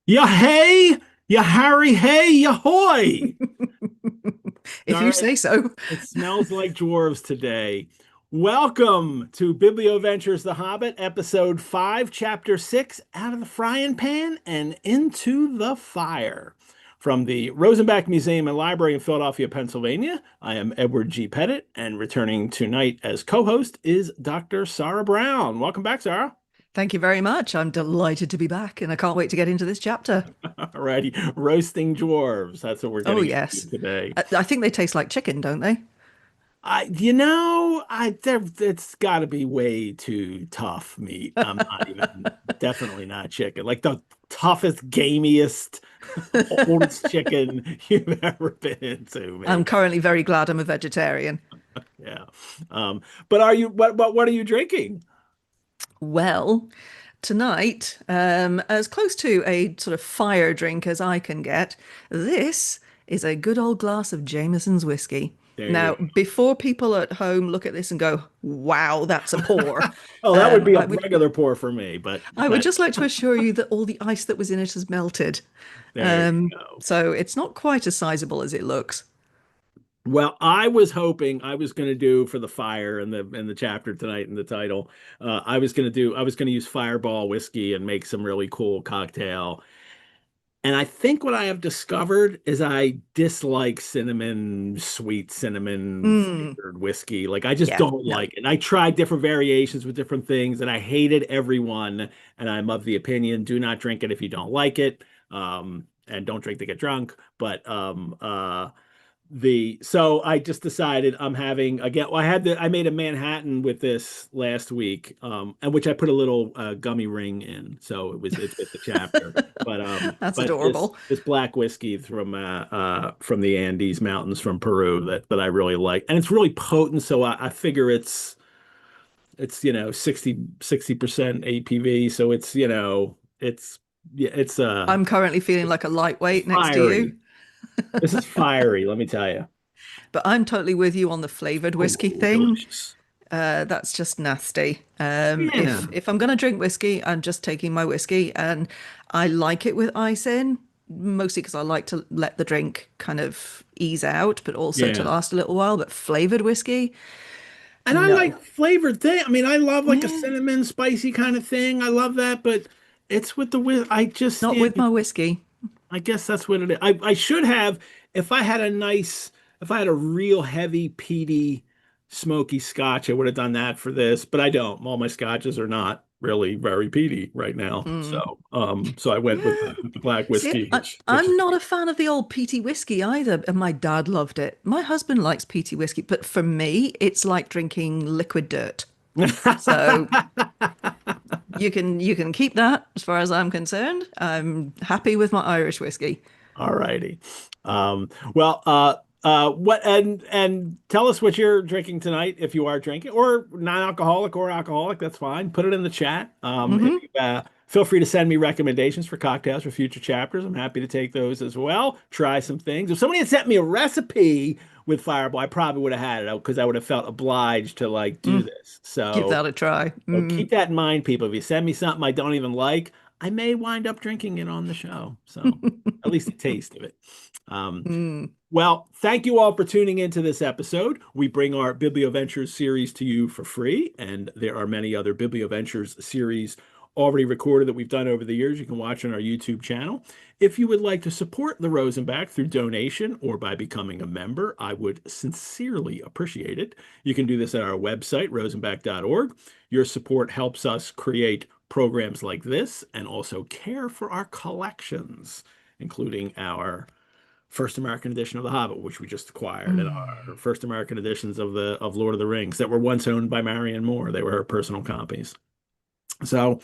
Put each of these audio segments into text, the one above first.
Ya hey, ya Harry, hey, ya hoy. If All you right, say so. it smells like dwarves today. Welcome to Biblioventures The Hobbit, episode 5, chapter 6, Out of the Frying Pan and Into the Fire. From the Rosenbach Museum and Library in Philadelphia, Pennsylvania, I am Edward G. Pettit, and returning tonight as co-host is Dr. Sara Brown. Welcome back, Sara. Thank you very much. I'm delighted to be back and I can't wait to get into this chapter. Alrighty, roasting dwarves. That's what we're Oh, getting into yes. today. I think they taste like chicken, don't they? It's got to be way too tough meat. I'm not even, definitely not chicken. Like the toughest, gamiest, oldest chicken you've ever been into, I'm maybe. currently very glad I'm a vegetarian. Yeah. But are you, what are you drinking? Well, tonight, as close to a sort of fire drink as I can get, this is a good old glass of Jameson's whiskey. There you Now, before people at home look at this and go, "Wow, that's a pour," go. Oh, that would be a I would regular pour for me, I would but just like to assure you that all the ice that was in it has melted. there you go. So it's not quite as sizable as it looks. Well, I was hoping I was going to do for the fire in the chapter tonight in the title. I was going to use Fireball whiskey and make some really cool cocktail. And I think what I have discovered is I dislike cinnamon, sweet cinnamon Mm, flavored whiskey. Like I just yeah, don't no. like it. And I tried different variations with different things, and I hated every one. And I'm of the opinion, do not drink it if you don't like it. And don't drink to get drunk. But the so I just decided I'm having again. Well, I made a Manhattan with this last week, and which I put a little gummy ring in, so it's with the chapter. That's But adorable. this black whiskey from the Andes Mountains from Peru that I really like, and it's really potent. So I figure it's 60% APV, so it's yeah I'm currently feeling like a it's lightweight next to you, fiery. This is fiery, let me tell you. but I'm totally with you on the flavored whiskey Oh, thing. delicious. That's just nasty. If Yeah. if I'm gonna drink whiskey, I'm just taking my whiskey, and I like it with ice in, mostly because I like to let the drink kind of ease out, but also to Yeah. last a little while. But flavored whiskey, And I no. like flavored thing. I mean, I love like a Yeah, cinnamon spicy kind of thing. I love that, but it's with the whis I just not with my whiskey. I guess that's what it is. I should have if I had if I had a real heavy peaty smoky scotch, I would have done that for this, but I don't. All my scotches are not really very peaty right now. Mm. So I went Yeah. with the black See, whiskey, which is I'm not a fan of the old peaty whiskey either, and my dad loved it. My husband likes peaty whiskey, but for me, it's like drinking liquid dirt. So you can keep that as far as I'm concerned. I'm happy with my Irish whiskey. All righty. Well, what and tell us what you're drinking tonight if you are drinking, or non-alcoholic or alcoholic, that's fine. Put it in the chat. Hmm. Feel free to send me recommendations for cocktails for future chapters. I'm happy to take those as well. Try some things. If somebody had sent me a recipe with Fireball, I probably would have had it because I would have felt obliged to like do Mm, this. give that a try. So Mm, keep that in mind, people. If you send me something I don't even like, I may wind up drinking it on the show. So at least a taste of it. Um, mm. well, thank you all for tuning into this episode. We bring our Biblioventures series to you for free, and there are many other Biblioventures series already recorded that we've done over the years. You can watch on our YouTube channel. If you would like to support the Rosenbach through donation or by becoming a member, I would sincerely appreciate it. You can do this at our website, rosenbach.org. Your support helps us create programs like this and also care for our collections, including our first American edition of The Hobbit, which we just acquired, and our Mm. first American editions of Lord of the Rings that were once owned by Marion Moore. They were her personal copies. So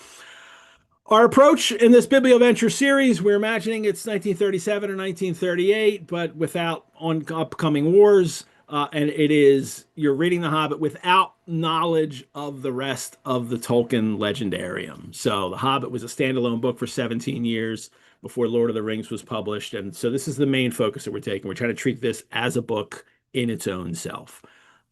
our approach in this Biblioventure series, we're imagining it's 1937 or 1938, but without on upcoming wars. And it is you're reading The Hobbit without knowledge of the rest of the Tolkien legendarium. So The Hobbit was a standalone book for 17 years before Lord of the Rings was published. And so this is the main focus that we're taking. We're trying to treat this as a book in its own self.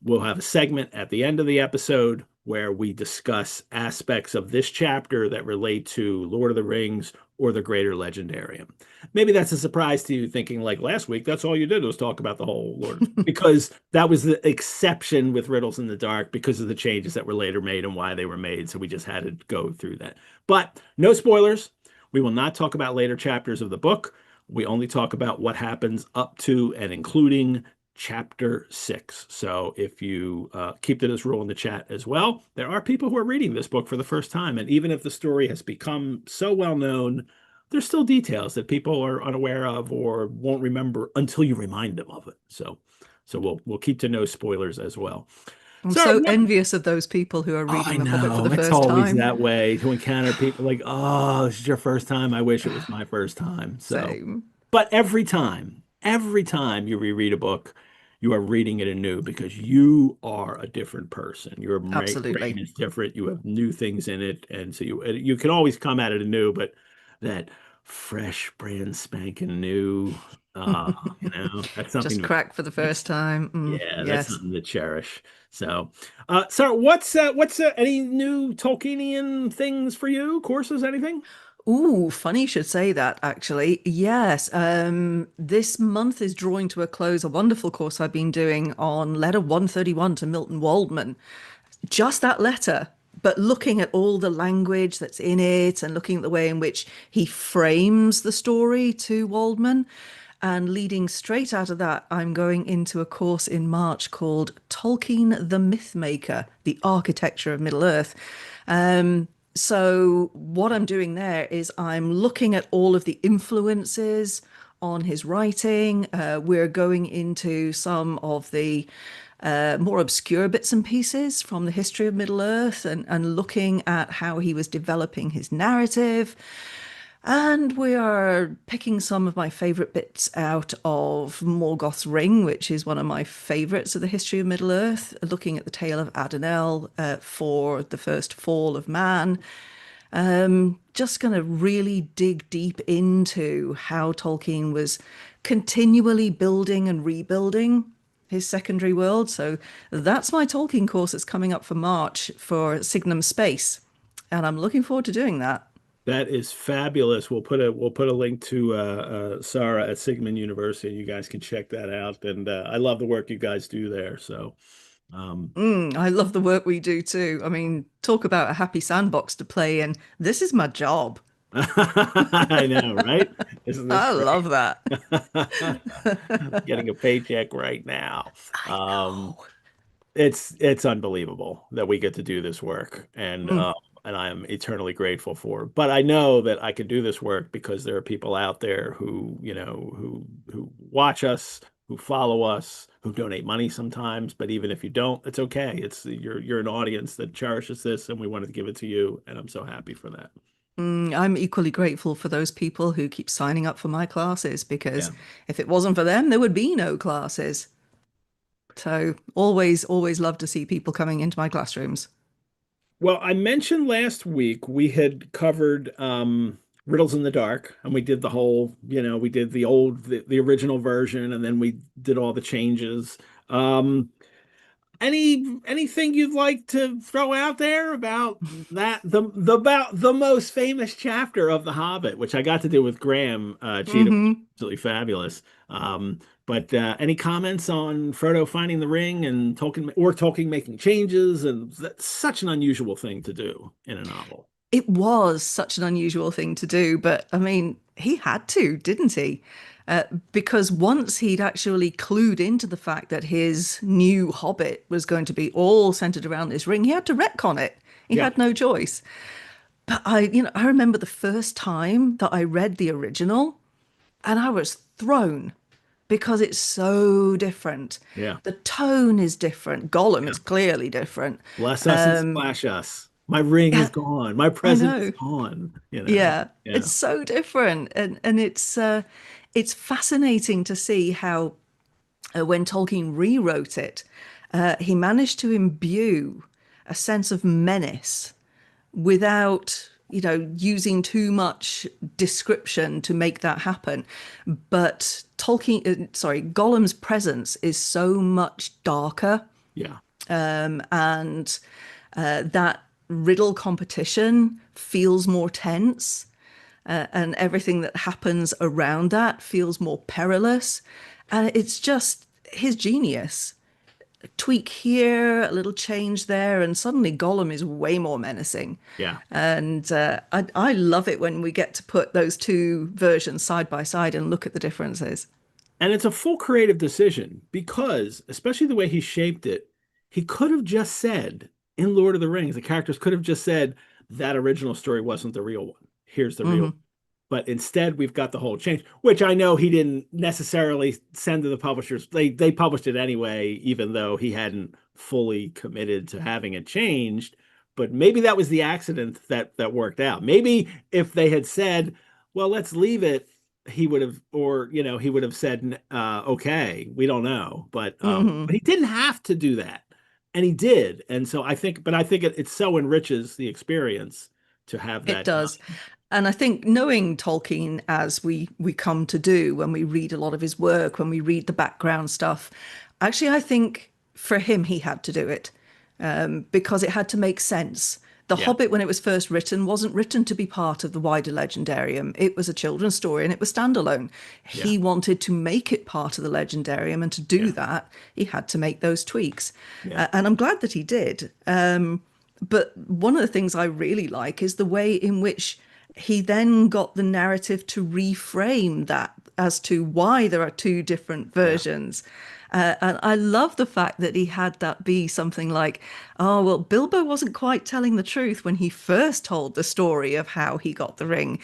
We'll have a segment at the end of the episode where we discuss aspects of this chapter that relate to Lord of the Rings or the greater legendarium. Maybe that's a surprise to you, thinking like last week, that's all you did was talk about the whole Lord, because that was the exception with Riddles in the Dark because of the changes that were later made and why they were made. So we just had to go through that. But no spoilers. We will not talk about later chapters of the book. We only talk about what happens up to and including chapter 6. So if you keep to this rule in the chat as well, there are people who are reading this book for the first time. And even if the story has become so well known, there's still details that people are unaware of or won't remember until you remind them of it. So we'll keep to no spoilers as well. I'm So so envious of those people who are oh, I reading The Hobbit for know. the It's first always time. that way to encounter people like, oh, this is your first time. I wish it was my first time. So, Same. but every time you reread a book, you are reading it anew because you are a different person. Your brain Absolutely. is different. You have new things in it. And so you can always come at it anew, but that fresh, brand spanking new, that's Just something crack for the first that's time. yeah, that's Yes. something to cherish. So, so what's any new Tolkienian things for you? Courses, anything? Ooh, funny you should say that, actually. Yes, this month is drawing to a close a wonderful course I've been doing on letter 131 to Milton Waldman. Just that letter, but looking at all the language that's in it and looking at the way in which he frames the story to Waldman. And leading straight out of that, I'm going into a course in March called Tolkien the Mythmaker, the Architecture of Middle-earth. So what I'm doing there is I'm looking at all of the influences on his writing. We're going into some of the more obscure bits and pieces from the history of Middle-earth and looking at how he was developing his narrative. And we are picking some of my favourite bits out of Morgoth's Ring, which is one of my favourites of the history of Middle-earth, looking at the tale of Adenel for the first fall of man. Just going to really dig deep into how Tolkien was continually building and rebuilding his secondary world. So that's my Tolkien course that's coming up for March for Signum Space. And I'm looking forward to doing that. That is fabulous. We'll put a link to Sara at Sigmund University. You guys can check that out. And I love the work you guys do there. So um, I love the work we do too. I mean, talk about a happy sandbox to play in. This is my job. I know, right? Isn't this I great? love that. Getting a paycheck right now. I Um, know. it's unbelievable that we get to do this work, Mm, and I am eternally grateful for it. But I know that I can do this work because there are people out there who, who watch us, who follow us, who donate money sometimes. But even if you don't, it's okay. It's you're an audience that cherishes this, and we wanted to give it to you, and I'm so happy for that. I'm equally grateful for those people who keep signing up for my classes because Yeah. if it wasn't for them, there would be no classes. So always, always love to see people coming into my classrooms. Well, I mentioned last week we had covered Riddles in the Dark, and we did the whole, we did the original version, and then we did all the changes. Um, anything you'd like to throw out there about that about the most famous chapter of The Hobbit, which I got to do with Graham Cheatham, which is Hmm. absolutely fabulous. But any comments on Frodo finding the ring and Tolkien making changes? And that's such an unusual thing to do in a novel. It was such an unusual thing to do, but I mean, he had to, didn't he? Because once he'd actually clued into the fact that his new Hobbit was going to be all centered around this ring, he had to retcon it. He Yeah, had no choice. But I remember the first time that I read the original and I was thrown because it's so different. yeah, The tone is different. Gollum yeah. is clearly different. Bless us and splash us. My ring is Yeah, gone. My I present is know. gone. Yeah, Yeah, it's so different, and it's fascinating to see how when Tolkien rewrote it, he managed to imbue a sense of menace without, using too much description to make that happen. But Gollum's presence is so much darker yeah, and That riddle competition feels more tense, and everything that happens around that feels more perilous. And it's just his genius. A tweak here, a little change there, and suddenly Gollum is way more menacing. Yeah. And I love it when we get to put those two versions side by side and look at the differences. And it's a full creative decision because, especially the way he shaped it, he could have just said in Lord of the Rings, the characters could have just said that original story wasn't the real one. Here's the real. Hmm. But instead, we've got the whole change, which I know he didn't necessarily send to the publishers. They published it anyway, even though he hadn't fully committed to having it changed. But maybe that was the accident that worked out. Maybe if they had said, "Well, let's leave it," he would have, or he would have said, "Okay, we don't know." But Hmm. he didn't have to do that, and he did. And so I think it so enriches the experience to have It that does. done. And I think knowing Tolkien as we come to do when we read a lot of his work, when we read the background stuff, actually, I think for him, he had to do it because it had to make sense. The Yeah, Hobbit, when it was first written, wasn't written to be part of the wider legendarium. It was a children's story and it was standalone. yeah, He wanted to make it part of the legendarium, and to do yeah, that, he had to make those tweaks. yeah. And I'm glad that he did. But one of the things I really like is the way in which he then got the narrative to reframe that as to why there are two different Yeah. versions. And I love the fact that he had that be something like, oh, well, Bilbo wasn't quite telling the truth when he first told the story of how he got the ring.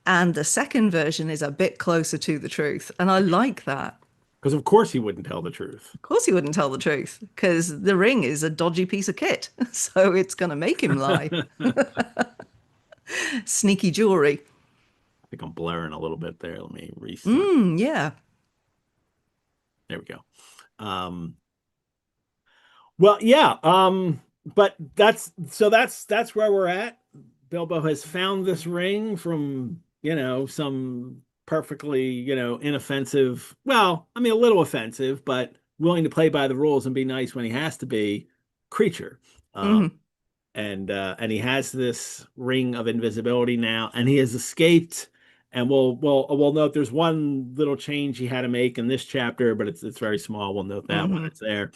And the second version is a bit closer to the truth. And I like that. Because of course he wouldn't tell the truth. Of course, he wouldn't tell the truth because the ring is a dodgy piece of kit. So it's going to make him lie. I Sneaky jewelry. think I'm blurring a little bit there. Let me restart. Mm, yeah. There we go. Um, well, yeah. But that's where we're at. Bilbo has found this ring from, some perfectly, inoffensive, well, I mean a little offensive, but willing to play by the rules and be nice when he has to be creature. Um, Hmm. and he has this ring of invisibility now, and he has escaped. And we'll note there's one little change he had to make in this chapter, but it's very small. We'll note that when Hmm. it's there.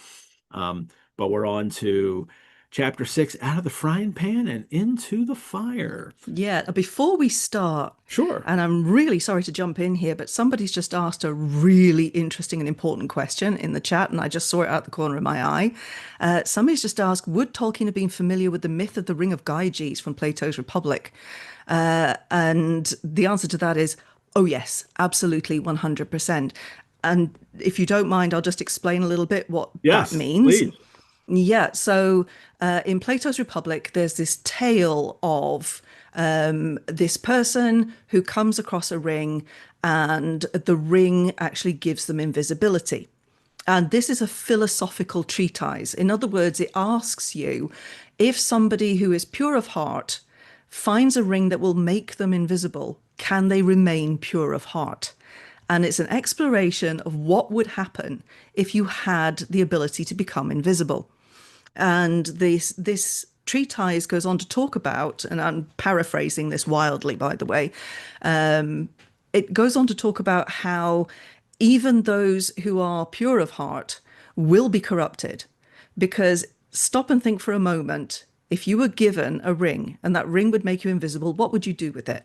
Um, but we're on to chapter 6, out of the frying pan and into the fire. Yeah. Before we start, Sure. and I'm really sorry to jump in here, but somebody's just asked a really interesting and important question in the chat, and I just saw it out the corner of my eye. Somebody's just asked, would Tolkien have been familiar with the myth of the Ring of Gyges from Plato's Republic? And the answer to that is, oh, yes, absolutely, 100%. And if you don't mind, I'll just explain a little bit what that Yes, means. please. Yeah, so in Plato's Republic, there's this tale of this person who comes across a ring, and the ring actually gives them invisibility. And this is a philosophical treatise. In other words, it asks you if somebody who is pure of heart finds a ring that will make them invisible, can they remain pure of heart? And it's an exploration of what would happen if you had the ability to become invisible. And this treatise goes on to talk about, and I'm paraphrasing this wildly, by the way, it goes on to talk about how even those who are pure of heart will be corrupted. Because stop and think for a moment. If you were given a ring and that ring would make you invisible, what would you do with it?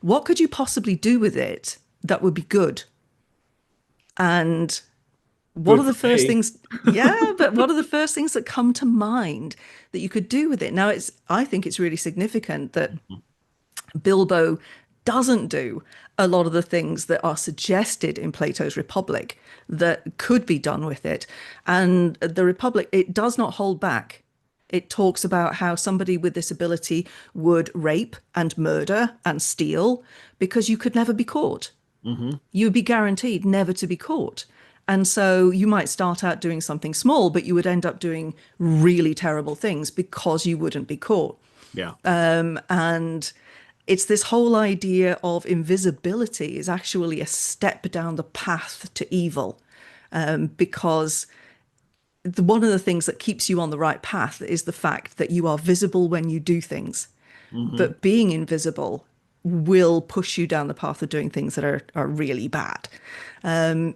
What could you possibly do with it that would be good? And what Good are the for first me. things? Yeah, but what are the first things that come to mind that you could do with it? Now, I think it's really significant that Bilbo doesn't do a lot of the things that are suggested in Plato's Republic that could be done with it. And the Republic, it does not hold back. It talks about how somebody with this ability would rape and murder and steal because you could never be caught. Hmm. You would be guaranteed never to be caught. And so you might start out doing something small, but you would end up doing really terrible things because you wouldn't be caught. Yeah. And it's this whole idea of invisibility is actually a step down the path to evil, because one of the things that keeps you on the right path is the fact that you are visible when you do things, Hmm. but being invisible will push you down the path of doing things that are really bad.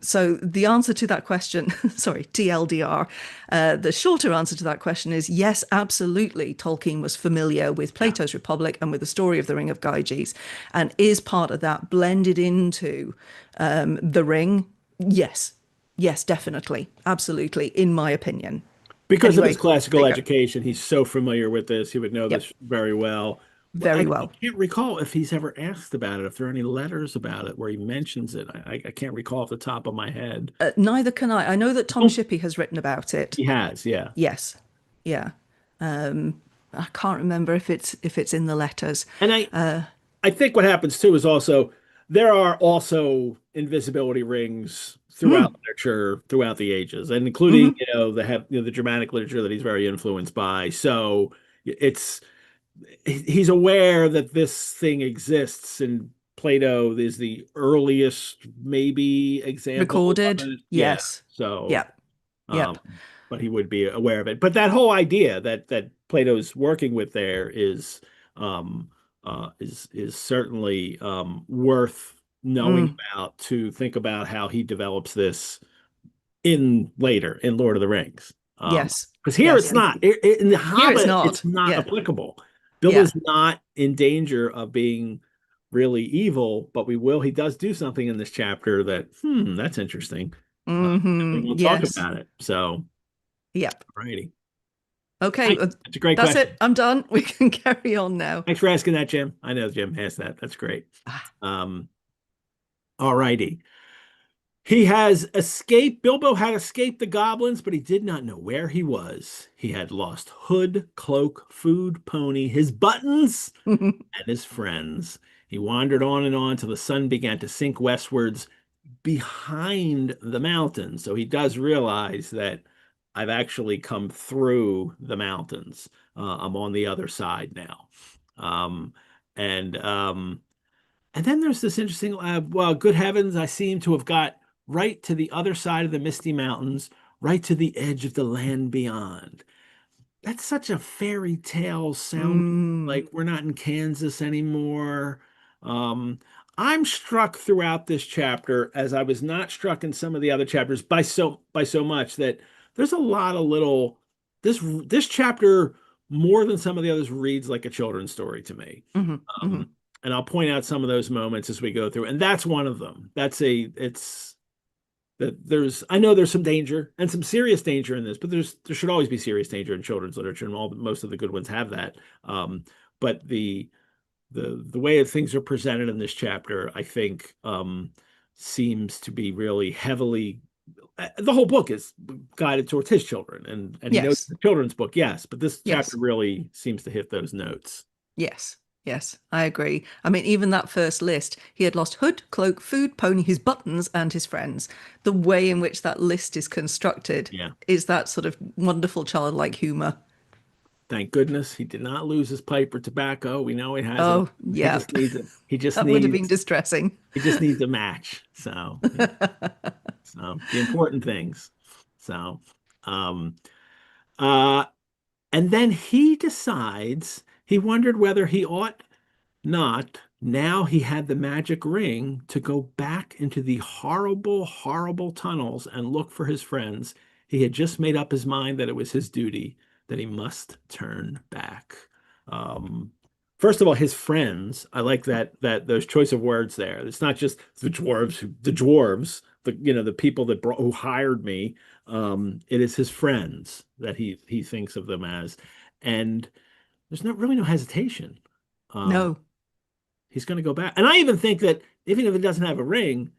So the answer to that question, sorry, TLDR, the shorter answer to that question is yes, absolutely. Tolkien was familiar with Yeah. Plato's Republic and with the story of the Ring of Gyges, and is part of that blended into the Ring. Yes, yes, definitely, absolutely, in my opinion. Because of his Anyway, there classical you go. education, he's so familiar with this. He would know Yep, this very well. very I well. can't recall if he's ever asked about it, if there are any letters about it where he mentions it. I can't recall off the top of my head. Neither can I. I know that Tom Oh, Shippey has written about it. he has, yeah. Yes, yeah. I can't remember if it's in the letters. And I think what happens too is also there are also invisibility rings throughout Mm, literature throughout the ages, and including hmm the Germanic literature that he's very influenced by. So it's he's aware that this thing exists, and Plato is the earliest maybe example of Recorded. it. Yeah. Yes. So Yep. um, Yep. but he would be aware of it. But that whole idea that Plato's working with there is certainly worth knowing Mm, about to think about how he develops this in later in Lord of the Rings. yes. Because here Yes. it's And not. In the here it's Hobbit, not. it's not Yeah. applicable. Yeah. Bilbo's not in danger of being really evil, but we will. He does do something in this chapter that, that's interesting. We Hmm. won't talk Yes. about it. So, Yep. righty. Hey, Thanks. That's a great that's it. question. I'm done. We can carry on now. Thanks for asking that, Jim. I know Jim has that. That's great. Ah. Um, all righty. He has escaped. Bilbo had escaped the goblins, but he did not know where he was. He had lost hood, cloak, food, pony, his buttons, and his friends. He wandered on and on till the sun began to sink westwards behind the mountains. So he does realize that I've actually come through the mountains. I'm on the other side now. Um, and and then there's this interesting, well, good heavens, I seem to have got right to the other side of the misty mountains, right to the edge of the land beyond. That's such a fairy tale sounding, Mm, like we're not in Kansas anymore. Um, I'm struck throughout this chapter, as I was not struck in some of the other chapters, by so much that there's a lot of little this chapter more than some of the others reads like a children's story to me. hmm hmm Um, and I'll point out some of those moments as we go through, and that's one of them. It's that there's I know there's some danger and some serious danger in this, but there should always be serious danger in children's literature, and most of the good ones have that. But the way that things are presented in this chapter, I think, seems to be really heavily. The whole book is guided towards his children, and he knows Yes. the children's book, yes, but this chapter Yes. really seems to hit those notes. Yes. Yes. I agree. I mean, even that first list, he had lost hood, cloak, food, pony, his buttons, and his friends. The way in which that list is constructed Yeah. is that sort of wonderful childlike humor. Thank goodness he did not lose his pipe or tobacco. We know he has it. Oh, He yeah. just needs it. That would have been distressing. He just needs a match. So, so the important things. So, um, uh, and then he decides he wondered whether he ought not, now he had the magic ring, to go back into the horrible, horrible tunnels and look for his friends. He had just made up his mind that it was his duty, that he must turn back. Um, First of all, his friends. I like that those choice of words there. It's not just the dwarves, the people who hired me. It is his friends that he thinks of them as, and there's no hesitation. Um, No. he's going to go back. And I even think that even if it doesn't have a ring,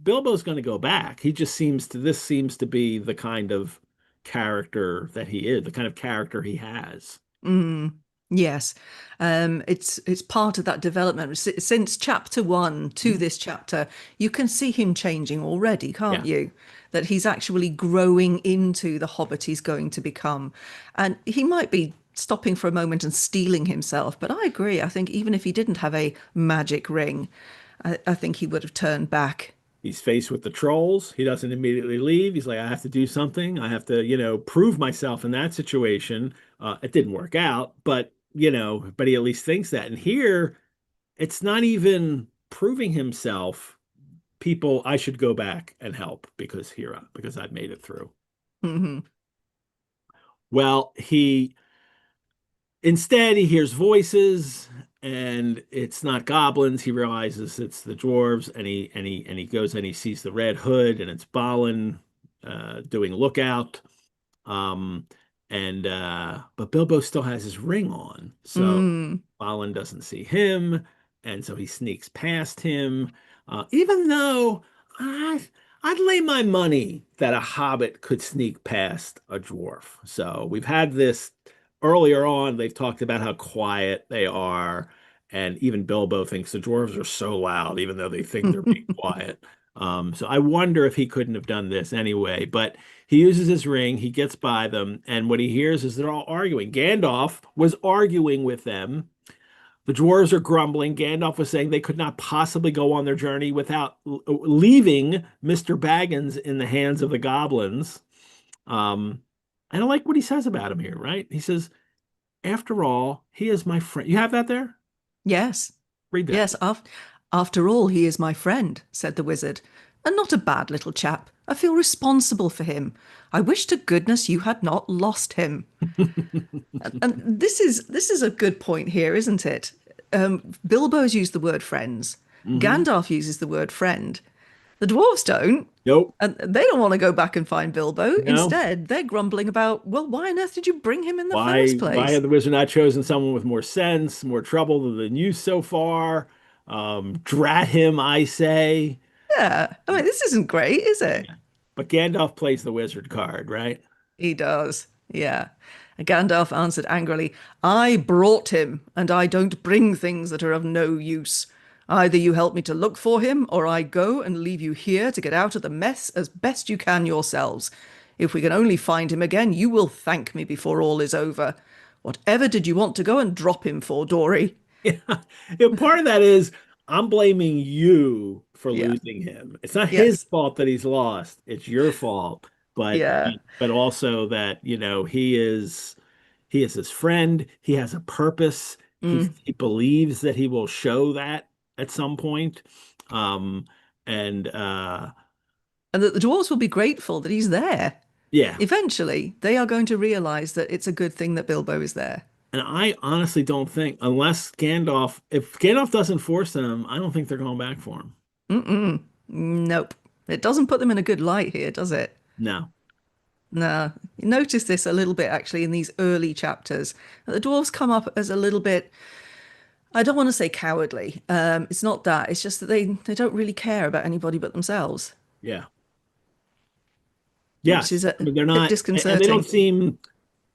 Bilbo's going to go back. This seems to be the kind of character that he is, the kind of character he has. Mm, yes. It's part of that development. Since chapter one to Mhm. this chapter, you can see him changing already, can't Yeah. you? That he's actually growing into the hobbit he's going to become. And he might be stopping for a moment and steeling himself, but I agree. I think even if he didn't have a magic ring, I think he would have turned back He's faced with the trolls. He doesn't immediately leave. He's like, I have to do something. I have to, prove myself in that situation. It didn't work out, but but he at least thinks that. And here, it's not even proving himself. People, I should go back and help because I've made it through. Hmm. Well, instead he hears voices, and it's not goblins. He realizes it's the dwarves, and he goes and he sees the Red Hood, and it's Balin doing lookout. Um, and but Bilbo still has his ring on, so Mm. Balin doesn't see him, and so he sneaks past him. Even though I'd lay my money that a hobbit could sneak past a dwarf. So we've had this earlier on. They've talked about how quiet they are, and even Bilbo thinks the dwarves are so loud, even though they think they're being quiet. So I wonder if he couldn't have done this anyway, but he uses his ring, he gets by them, and what he hears is they're all arguing. Gandalf was arguing with them. The dwarves are grumbling. Gandalf was saying they could not possibly go on their journey without leaving Mr. Baggins in the hands of the goblins. And I like what he says about him here, right? He says, after all, he is my friend. You have that there? Yes, Read that. yes. After all, he is my friend, said the wizard, and not a bad little chap. I feel responsible for him. I wish to goodness you had not lost him. And this is a good point here, isn't it? Bilbo's used the word friends. Hmm. Gandalf uses the word friend. The dwarves don't. Nope. And they don't want to go back and find Bilbo. No. Instead, they're grumbling about, well, why on earth did you bring him in the first Why place? had the wizard not chosen someone with more sense, more trouble than you so far? Drat him, I say. Yeah. I mean, this isn't great, is it? Yeah. But Gandalf plays the wizard card, right? He does. Yeah. And Gandalf answered angrily, I brought him, and I don't bring things that are of no use. Either you help me to look for him, or I go and leave you here to get out of the mess as best you can yourselves. If we can only find him again, you will thank me before all is over. Whatever did you want to go and drop him for, Dory? Yeah. Yeah, part of that is I'm blaming you for Yeah. losing him. It's not his Yes. fault that he's lost. It's your fault. But Yeah. but also that, he is his friend. He has a purpose. Mm. He believes that he will show that at some point. Um and And that the dwarves will be grateful that he's there. yeah. Eventually, they are going to realize that it's a good thing that Bilbo is there. And I honestly don't think, if Gandalf doesn't force them, I don't think they're going back for him. Mm-mm. Nope. It doesn't put them in a good light here, does it? No. Nah. You notice this a little bit actually in these early chapters. The dwarves come up as a little bit, I don't want to say cowardly. It's not that. It's just that they don't really care about anybody but themselves, Yeah. which is Yes. I a mean, they're bit not, and they don't disconcerting. seem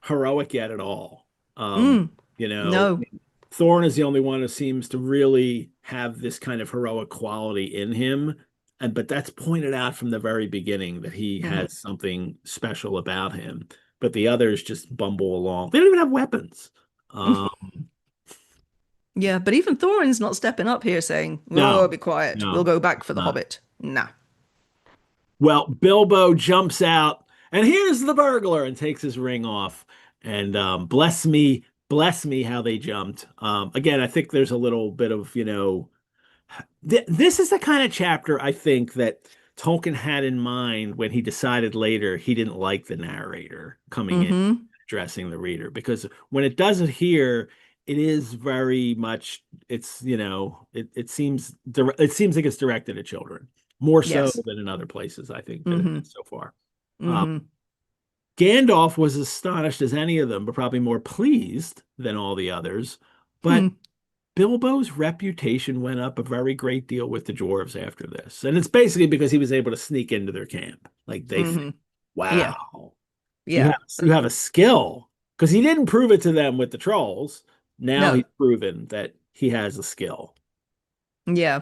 heroic yet at all. Mm, I no. mean, Thorin is the only one who seems to really have this kind of heroic quality in him. But that's pointed out from the very beginning that he Mhm. has something special about him. But the others just bumble along. They don't even have weapons. Um, Yeah, but even Thorin's not stepping up here saying, oh, no, be quiet. We'll no, go back for the not. Hobbit. Nah. Well, Bilbo jumps out, and here's the burglar, and takes his ring off. And bless me, how they jumped. Again, I think there's a little bit of, this is the kind of chapter I think that Tolkien had in mind when he decided later he didn't like the narrator coming in, Mm-hmm. addressing the reader, because when it does it here, it is very much, it seems like it's directed at children more so Yes. than in other places, I think, that it Mm-hmm. has so far. Um, Mm-hmm. Gandalf was astonished as any of them, but probably more pleased than all the others. But Hmm. Bilbo's reputation went up a very great deal with the dwarves after this. And it's basically because he was able to sneak into their camp. Like they think, Mm-hmm. Yeah. wow, you Yeah. have you have a skill. Because he didn't prove it to them with the trolls. Now No. he's proven that he has a skill. Yeah.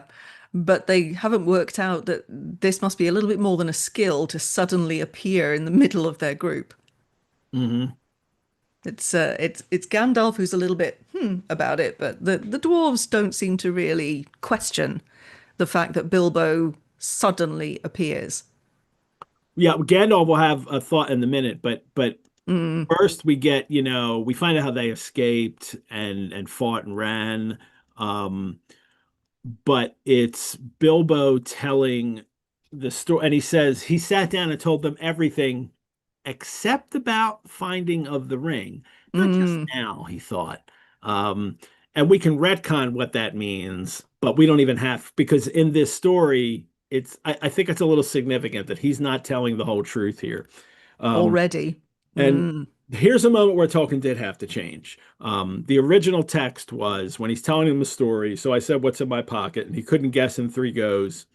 But they haven't worked out that this must be a little bit more than a skill to suddenly appear in the middle of their group. Hmm. It's Gandalf who's a little bit about it, but the dwarves don't seem to really question the fact that Bilbo suddenly appears. Yeah, Gandalf will have a thought in the minute, but Mm, first we get, we find out how they escaped and fought and ran. Um, but it's Bilbo telling the story, and he says he sat down and told them everything except about finding of the ring. Not just mm, now, he thought. Um, and we can retcon what that means, but we don't even have, because in this story, I think it's a little significant that he's not telling the whole truth here. Um, already. and Mm, here's a moment where Tolkien did have to change. The original text was when he's telling him the story. So I said, "What's in my pocket?" And he couldn't guess in three goes.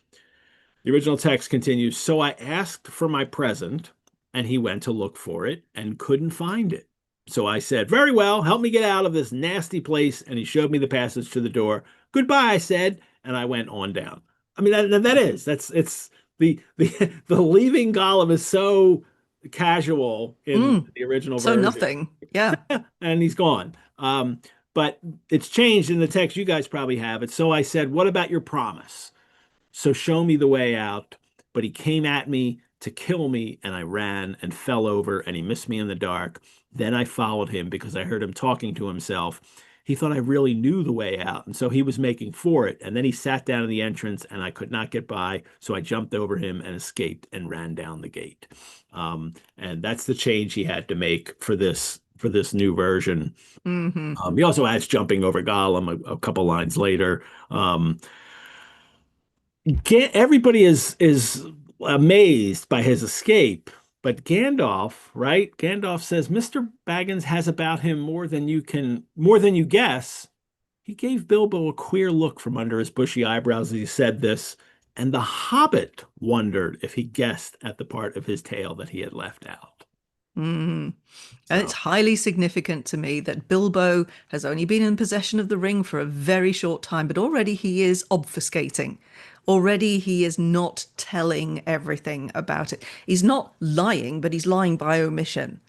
The original text continues, "So I asked for my present, and he went to look for it and couldn't find it. So I said, 'Very well, help me get out of this nasty place.' And he showed me the passage to the door. 'Goodbye,' I said, and I went on down." I mean, it's the leaving Gollum is so casual in mm. the original So version, nothing. Yeah. and he's gone. But it's changed in the text. You guys probably have it. So I said, "What about your promise? So show me the way out." But he came at me to kill me, and I ran and fell over, and he missed me in the dark. Then I followed him because I heard him talking to himself. He thought I really knew the way out, and so he was making for it. And then he sat down in the entrance, and I could not get by, so I jumped over him and escaped and ran down the gate. And that's the change he had to make for this new version. Hmm. He also adds jumping over Gollum a couple lines later. Um, Everybody is amazed by his escape, but Gandalf, right? Gandalf says Mr. Baggins has about him more than you guess. He gave Bilbo a queer look from under his bushy eyebrows as he said this, and the Hobbit wondered if he guessed at the part of his tale that he had left out. Mm. And it's So, highly significant to me that Bilbo has only been in possession of the ring for a very short time, but already he is obfuscating. Already he is not telling everything about it. He's not lying, but he's lying by omission.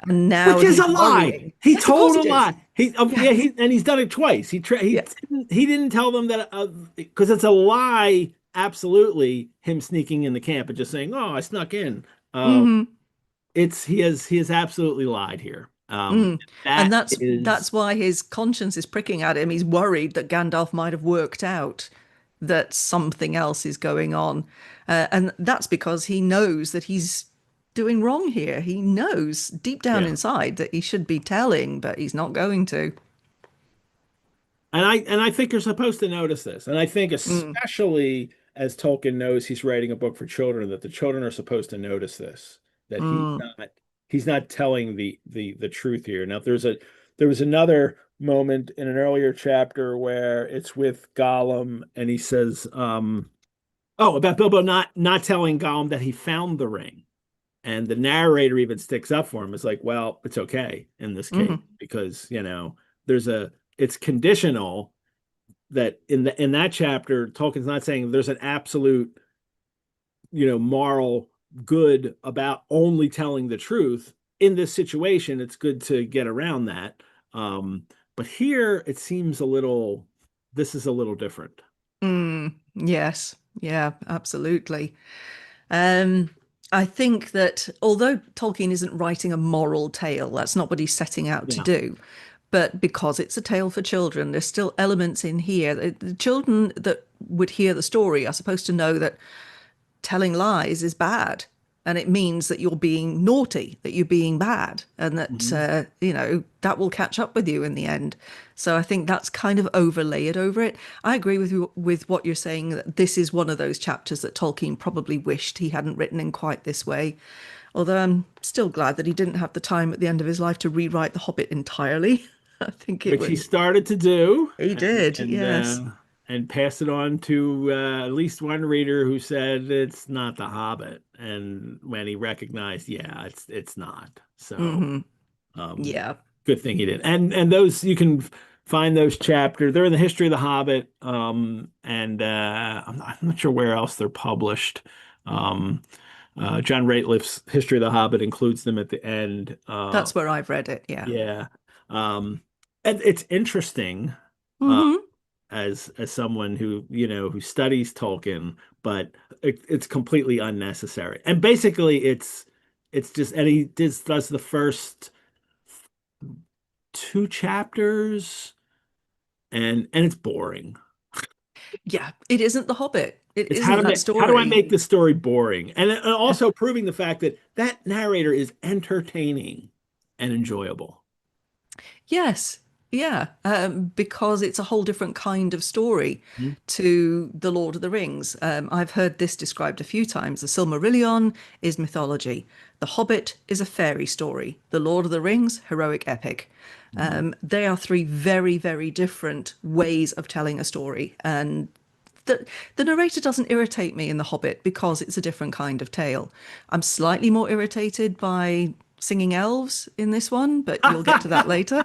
And now which is he's a lie. worrying. He Yes, of course told a it is. lie. Yeah. Yeah, and he's done it twice. Yeah. He didn't tell them that because it's a lie. Absolutely, him sneaking in the camp and just saying, "Oh, I snuck in." Uh, Hmm. it's he has absolutely lied here. Mm. And That that's is, why his conscience is pricking at him. He's worried that Gandalf might have worked out that something else is going on. And that's because he knows that he's doing wrong here. He knows deep down yeah. inside that he should be telling, but he's not going to. And I think you're supposed to notice this. And I think Mm, especially as Tolkien knows he's writing a book for children, that the children are supposed to notice this, that mm. he's not telling the truth here. Now there was another moment in an earlier chapter where it's with Gollum and he says, oh, about Bilbo not telling Gollum that he found the ring. And the narrator even sticks up for him. It's like, well, it's okay in this case Hmm. because, there's it's conditional that in that chapter, Tolkien's not saying there's an absolute, moral good about only telling the truth. In this situation, it's good to get around that. But here it seems this is a little different. Mm. Yes. Yeah, absolutely. Um, I think that although Tolkien isn't writing a moral tale, that's not what he's setting out to Yeah. do. But because it's a tale for children, there's still elements in here. The children that would hear the story are supposed to know that telling lies is bad. And it means that you're being naughty, that you're being bad, and that, Mhm. that will catch up with you in the end. So I think that's kind of overlaid over it. I agree with you with what you're saying, that this is one of those chapters that Tolkien probably wished he hadn't written in quite this way. Although I'm still glad that he didn't have the time at the end of his life to rewrite The Hobbit entirely. I think it Which he was. started to do, He and did, yes. and pass it on to at least one reader who said it's not The Hobbit, and when he recognized, yeah, it's not. So, Hmm. um, Yeah. good thing he did. And those you can find those chapters. They're in the History of the Hobbit, and I'm not sure where else they're published. Um, John Rateliff's History of the Hobbit includes them at the end. That's where I've read it. Yeah. Yeah. Um, and it's interesting. Uh, Hmm. as someone who, who studies Tolkien, but it's completely unnecessary. And basically it's just, and he does the first two chapters, and it's boring. Yeah, it isn't The Hobbit. It It's isn't that how do I story. make the story boring? And also proving the fact that that narrator is entertaining and enjoyable. Yes, yeah, because it's a whole different kind of story Mhm. to The Lord of the Rings. I've heard this described a few times. The Silmarillion is mythology. The Hobbit is a fairy story. The Lord of the Rings, heroic epic. Mhm. They are three very, very different ways of telling a story. And the narrator doesn't irritate me in The Hobbit because it's a different kind of tale. I'm slightly more irritated by singing elves in this one, but you'll get to that later.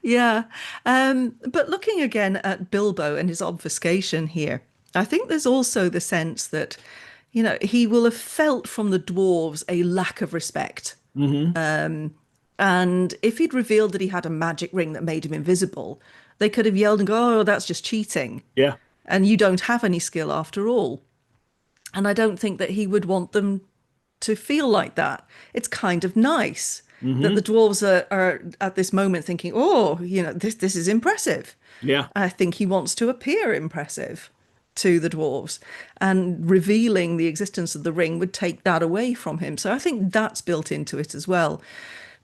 Yeah. But looking again at Bilbo and his obfuscation here, I think there's also the sense that, he will have felt from the dwarves a lack of respect. Hmm. And if he'd revealed that he had a magic ring that made him invisible, they could have yelled and go, "Oh, that's just cheating. Yeah. And you don't have any skill after all." And I don't think that he would want them to feel like that. It's kind of nice that the Hmm. dwarves are at this moment thinking, "Oh, this is impressive." Yeah. I think he wants to appear impressive to the dwarves, and revealing the existence of the ring would take that away from him. So I think that's built into it as well.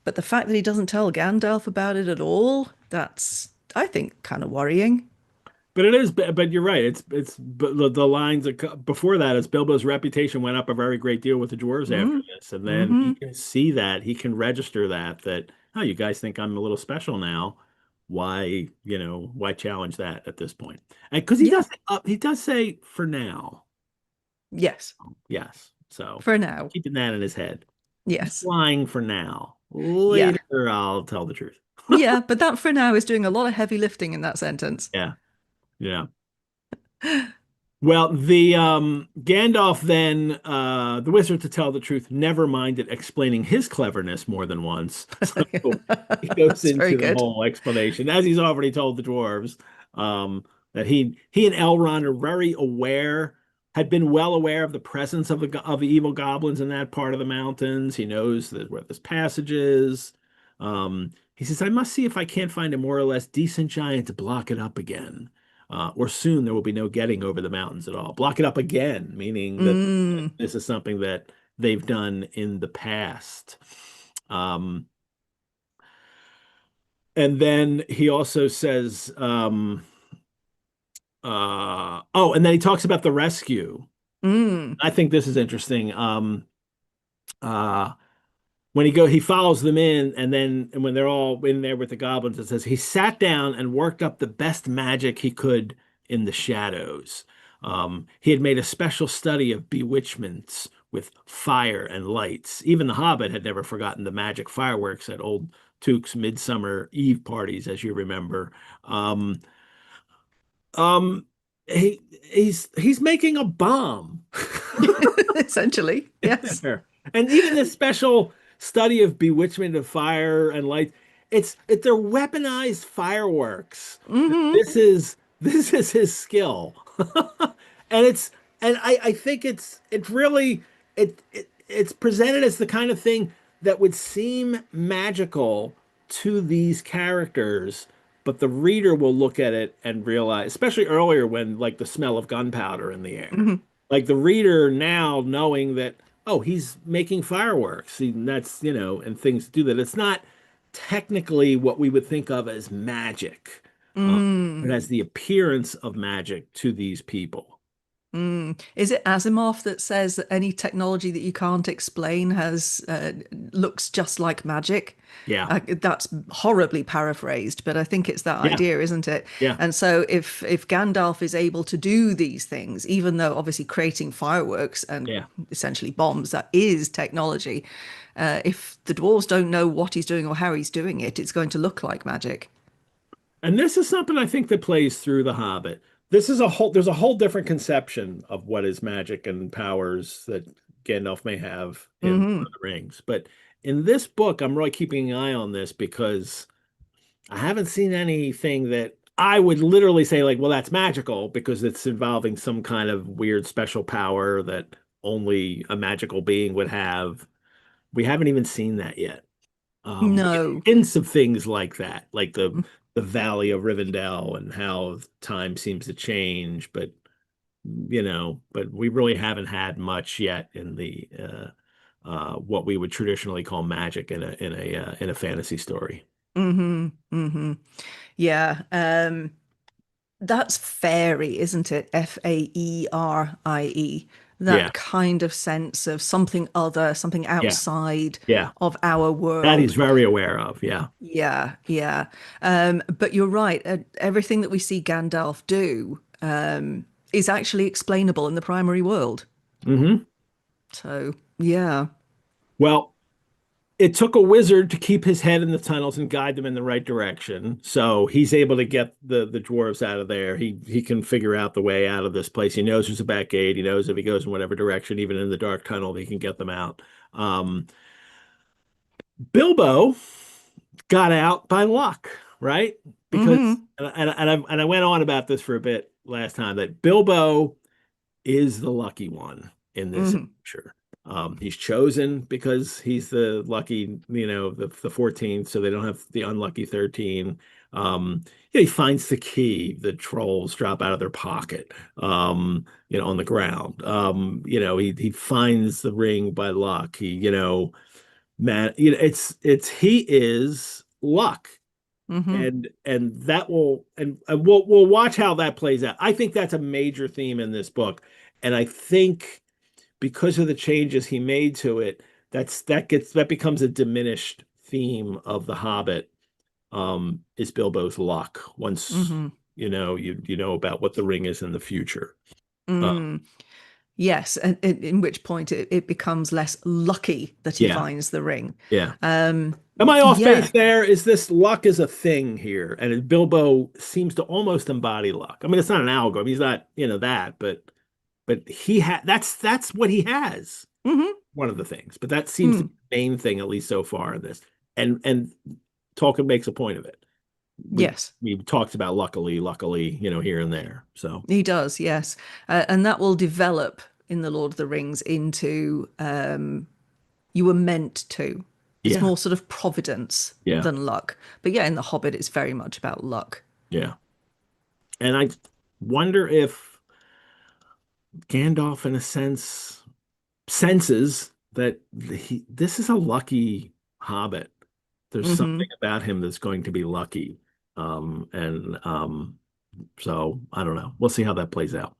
But the fact that he doesn't tell Gandalf about it at all, that's, I think, kind of worrying. But it is, but you're right. But the lines before that is Bilbo's reputation went up a very great deal with the dwarves after Mm, this, and then he hmm can see that, he can register that, oh, you guys think I'm a little special now. Why, why challenge that at this point? And because Yeah. he does say for now, Yes. yes. So For now. keeping that in his head. He's Yes. flying for now. Yeah. Later, I'll tell the truth. Yeah. But that for now is doing a lot of heavy lifting in that sentence. Yeah, yeah. Well, the Gandalf then, the wizard, to tell the truth, never minded explaining his cleverness more than once. So he goes That's very into the good. whole explanation, as he's already told the dwarves, that he and Elrond are very aware, had been well aware of the presence of the evil goblins in that part of the mountains. He knows that where this passage is. He says, "I must see if I can't find a more or less decent giant to block it up again." Or soon there will be no getting over the mountains at all. Block it up again, meaning that Mm. this is something that they've done in the past. Um, and then he also says, oh, and then he talks about the rescue. Mm. I think this is interesting. Uh, when he follows them in, and when they're all in there with the goblins, it says he sat down and worked up the best magic he could in the shadows. He had made a special study of bewitchments with fire and lights. Even the Hobbit had never forgotten the magic fireworks at old Tuke's midsummer eve parties, as you remember. Um, um, he's making a bomb. Essentially, yes. There. And even this special study of bewitchment of fire and light, they're weaponized fireworks. Hmm This is his skill. And I think it's really it's presented as the kind of thing that would seem magical to these characters, but the reader will look at it and realize, especially earlier when like the smell of gunpowder in the air. hmm Like the reader now knowing that, oh, he's making fireworks. That's, and things do that. It's not technically what we would think of as magic. Uh, it Mm. has the appearance of magic to these people. Mm. Is it Asimov that says that any technology that you can't explain has looks just like magic? Yeah. That's horribly paraphrased, but I think it's that Yeah. idea, isn't it? Yeah. And so if Gandalf is able to do these things, even though obviously creating fireworks and Yeah. essentially bombs, that is technology. If the dwarves don't know what he's doing or how he's doing it, it's going to look like magic. And this is something I think that plays through The Hobbit. There's a whole different conception of what is magic and powers that Gandalf may have in Lord Hmm of the Rings. But in this book, I'm really keeping an eye on this because I haven't seen anything that I would literally say like, well, that's magical because it's involving some kind of weird special power that only a magical being would have. We haven't even seen that yet. We get No. hints of things like that, like the Valley of Rivendell and how time seems to change, but but we really haven't had much yet in the what we would traditionally call magic in a fantasy story. Hmm. Hmm. Yeah. That's fairy, isn't it? Faerie. Yeah, That kind of sense of something other, something yeah, outside yeah. of our That he's world. very aware of. Yeah. Yeah, yeah. But you're right. Everything that we see Gandalf do is actually explainable in the primary world. Hmm. So, yeah. Well, it took a wizard to keep his head in the tunnels and guide them in the right direction. So he's able to get the dwarves out of there. He can figure out the way out of this place. He knows there's a back gate. He knows if he goes in whatever direction, even in the dark tunnel, he can get them out. Um, Bilbo got out by luck, right? Because Hmm. and I went on about this for a bit last time that Bilbo is the lucky one in this Hmm. adventure. He's chosen because he's the lucky, the 14th, so they don't have the unlucky 13. He finds the key the trolls drop out of their pocket, on the ground. He finds the ring by luck. Man, he is luck Hmm. and that will and we'll watch how that plays out. I think that's a major theme in this book, and I think because of the changes he made to it, that becomes a diminished theme of the Hobbit. Is Bilbo's luck once Hmm. you know about what the ring is in the future. Uh, Mm. Yes, and in which point it becomes less lucky that he yeah, finds the ring. yeah. Um, Am I off yeah. base there? Is this luck is a thing here, and Bilbo seems to almost embody luck. I mean, it's not an algorithm. He's not, that, but that's what he has. Hmm. One of the things, but that seems to be Mm. the main thing, at least so far in this. And Tolkien makes a point of it. We Yes, we talked about luckily, here and there. So he does. Yes, and that will develop in the Lord of the Rings into you were meant to. It's yeah, more sort of providence yeah, than luck. But yeah, in The Hobbit, it's very much about luck. yeah. And I wonder if Gandalf, in a sense, senses that this is a lucky hobbit. There's something Hmm. about him that's going to be lucky. And so I don't know. We'll see how that plays out.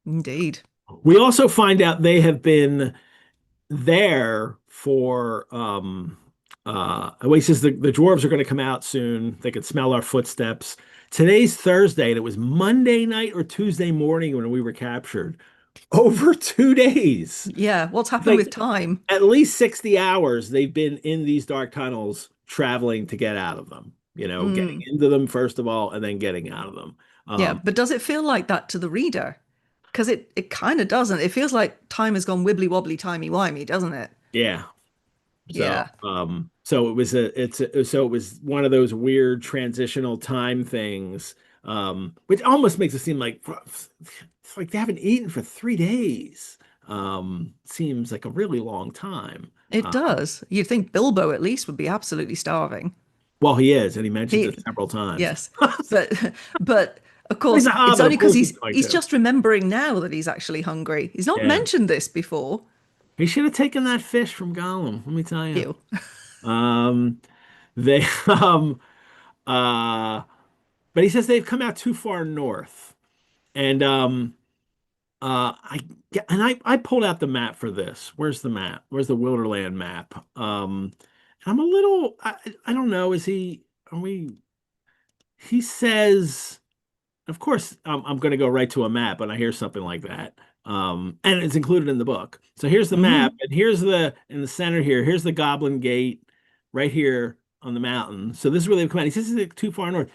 Indeed. We also find out they have been there for well, he says the dwarves are going to come out soon. They could smell our footsteps. Today's Thursday, and it was Monday night or Tuesday morning when we were captured. Over 2 days. Yeah, what's It's happened like with time? at least 60 hours they've been in these dark tunnels traveling to get out of them, getting Mm. into them first of all and then getting out of them. Yeah, Um, but does it feel like that to the reader? Because it kind of doesn't. It feels like time has gone wibbly wobbly, timey wimey, doesn't it? yeah. So, Yeah, so it was one of those weird transitional time things, which almost makes it seem like it's like they haven't eaten for 3 days. Seems like a really long time. it does. You'd think Bilbo at least would be absolutely starving. Well, he is, and he mentions it He, several times. yes, but but of He's course a it's hobbit, only of because course he's going he's to. just remembering now that he's actually hungry. He's not Yeah. mentioned this before. He should have taken that fish from Gollum, let me tell you. Ew. Um, they uh but he says they've come out too far north. And I yeah, and I pulled out the map for this. Where's the map? Where's the Wilderland map? I'm a little I don't know, are we he says of course I'm going to go right to a map when I hear something like that. And it's included in the book. So here's the map, Hmm. and here's the in the center here. Here's the Goblin Gate right here on the mountain. So this is where they've come out. He says it's too far north.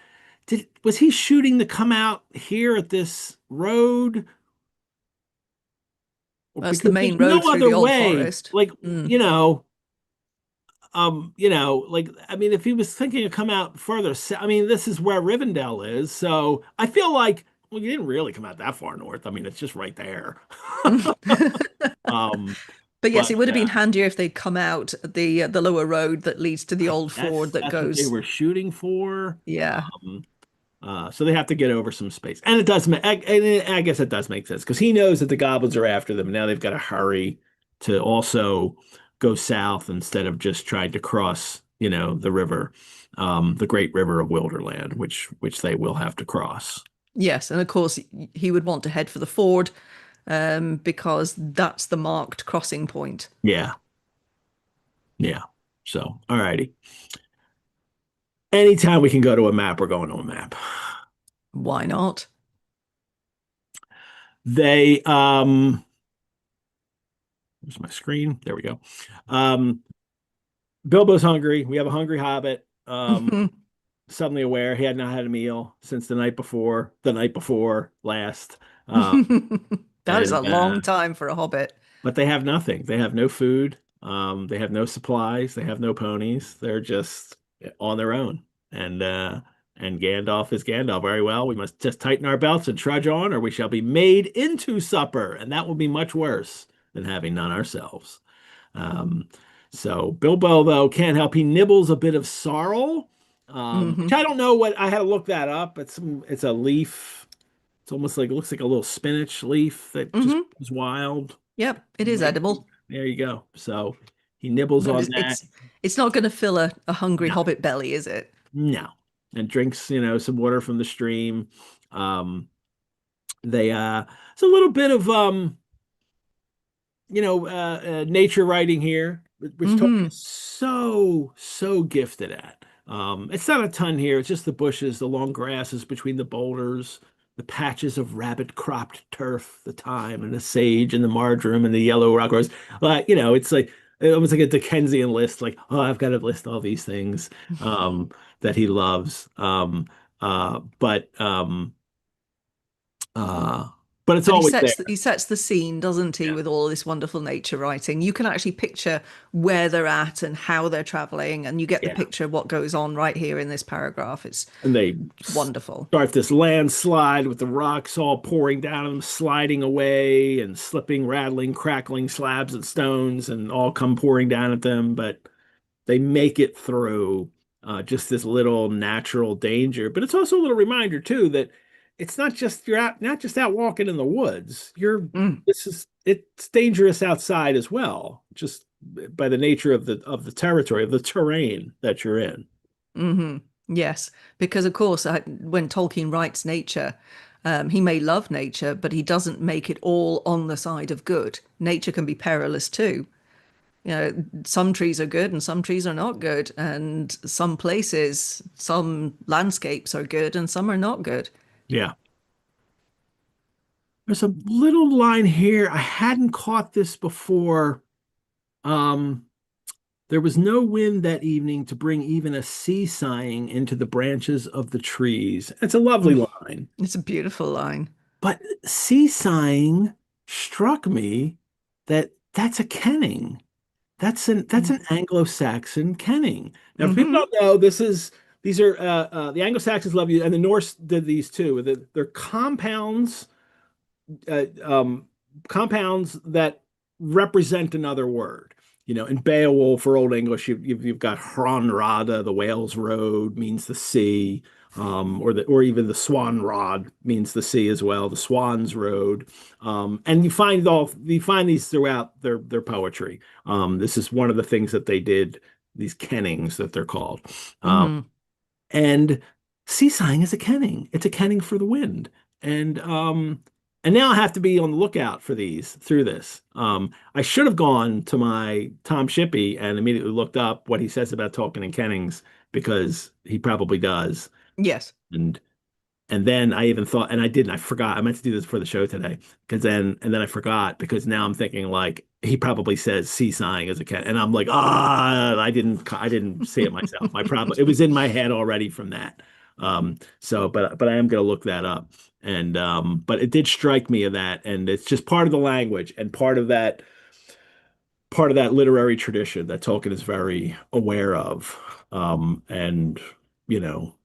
Was he shooting to come out here at this road? Or That's the because there's main no road through other the old way. forest. Like, Mm. you know, like I mean, if he was thinking of come out further, I mean, this is where Rivendell is, so I feel like well, you didn't really come out that far north. I mean, it's just right there. Um, But yes, but it would have been handier if they'd come out the lower road that leads to the old ford that that's what they goes. were shooting for. Yeah. Um, so they have to get over some space, and it does make. I guess it does make sense because he knows that the goblins are after them. Now they've got to hurry to also go south instead of just trying to cross, the river, the great river of Wilderland, which they will have to cross. Yes, and of course he would want to head for the ford, because that's the marked crossing point. Yeah, yeah. So, all righty. Anytime we can go to a map, we're going to a map. Why not? They There's my screen. There we go. Um, Bilbo's hungry. We have a hungry hobbit. Suddenly aware he had not had a meal since the night before last. Uh, That is a and long time for a hobbit. But they have nothing. They have no food. They have no supplies. They have no ponies. They're just on their own. And Gandalf is Gandalf. Very well. We must just tighten our belts and trudge on, or we shall be made into supper, and that will be much worse than having none ourselves. Um, so Bilbo, though, can't help. He nibbles a bit of sorrel, which Hmm. I don't know what. I had to look that up. It's a leaf. It's almost like it looks like a little spinach leaf that just Hmm. is wild. Yep, it is edible. There you go. So he nibbles But on it's that. it's not going to fill a hungry No, hobbit belly, is it? no, and drinks, some water from the stream. Um, they it's a little bit of nature writing here, which Tolkien Hmm. is so gifted at. It's not a ton here. It's just the bushes, the long grasses between the boulders, the patches of rabbit-cropped turf, the thyme and the sage and the marjoram and the yellow rock rose. It's like almost like a Dickensian list. Like, oh, I've got to list all these things that he loves. But uh, but it's But always there. he sets the scene, doesn't he, Yeah. with all this wonderful nature writing. You can actually picture where they're at and how they're traveling, and you get the Yeah. picture of what goes on right here in this paragraph. It's And they wonderful. start this landslide with the rocks all pouring down and sliding away and slipping, rattling, crackling slabs and stones and all come pouring down at them. But they make it through just this little natural danger. But it's also a little reminder too that it's not just out walking in the woods. Mm. It's dangerous outside as well, just by the nature of the territory, of the terrain that you're in. Hmm. Yes, because of course, when Tolkien writes nature, he may love nature, but he doesn't make it all on the side of good. Nature can be perilous too. Some trees are good and some trees are not good, and some places, some landscapes are good and some are not good. Yeah. There's a little line here. I hadn't caught this before. Um, there was no wind that evening to bring even a sea sighing into the branches of the trees. It's a lovely Mm. line, It's a beautiful line. but sea sighing struck me that that's a kenning. That's an Anglo-Saxon kenning. Now, if people Mm-hmm. don't know, these are the Anglo-Saxons love you, and the Norse did these too. They're uh, um, compounds that represent another word. In Beowulf or Old English, you've got Hronrada, the whale's road means the sea, or even the swan rod means the sea as well, the swan's road. And you find these throughout their poetry. This is one of the things that they did, these kennings that they're called. Um, Mm-hmm. and seasighing is a kenning. It's a kenning for the wind. And now I have to be on the lookout for these through this. I should have gone to my Tom Shippey and immediately looked up what he says about Tolkien and kennings because he probably does. Yes. And and then I even thought, and I didn't, I forgot. I meant to do this for the show today and then I forgot because now I'm thinking like he probably says sea sighing as a cat. And I'm like, I didn't see it myself. It was in my head already from that. But I am going to look that up. But it did strike me of that. And it's just part of the language and part of that literary tradition that Tolkien is very aware of, and you know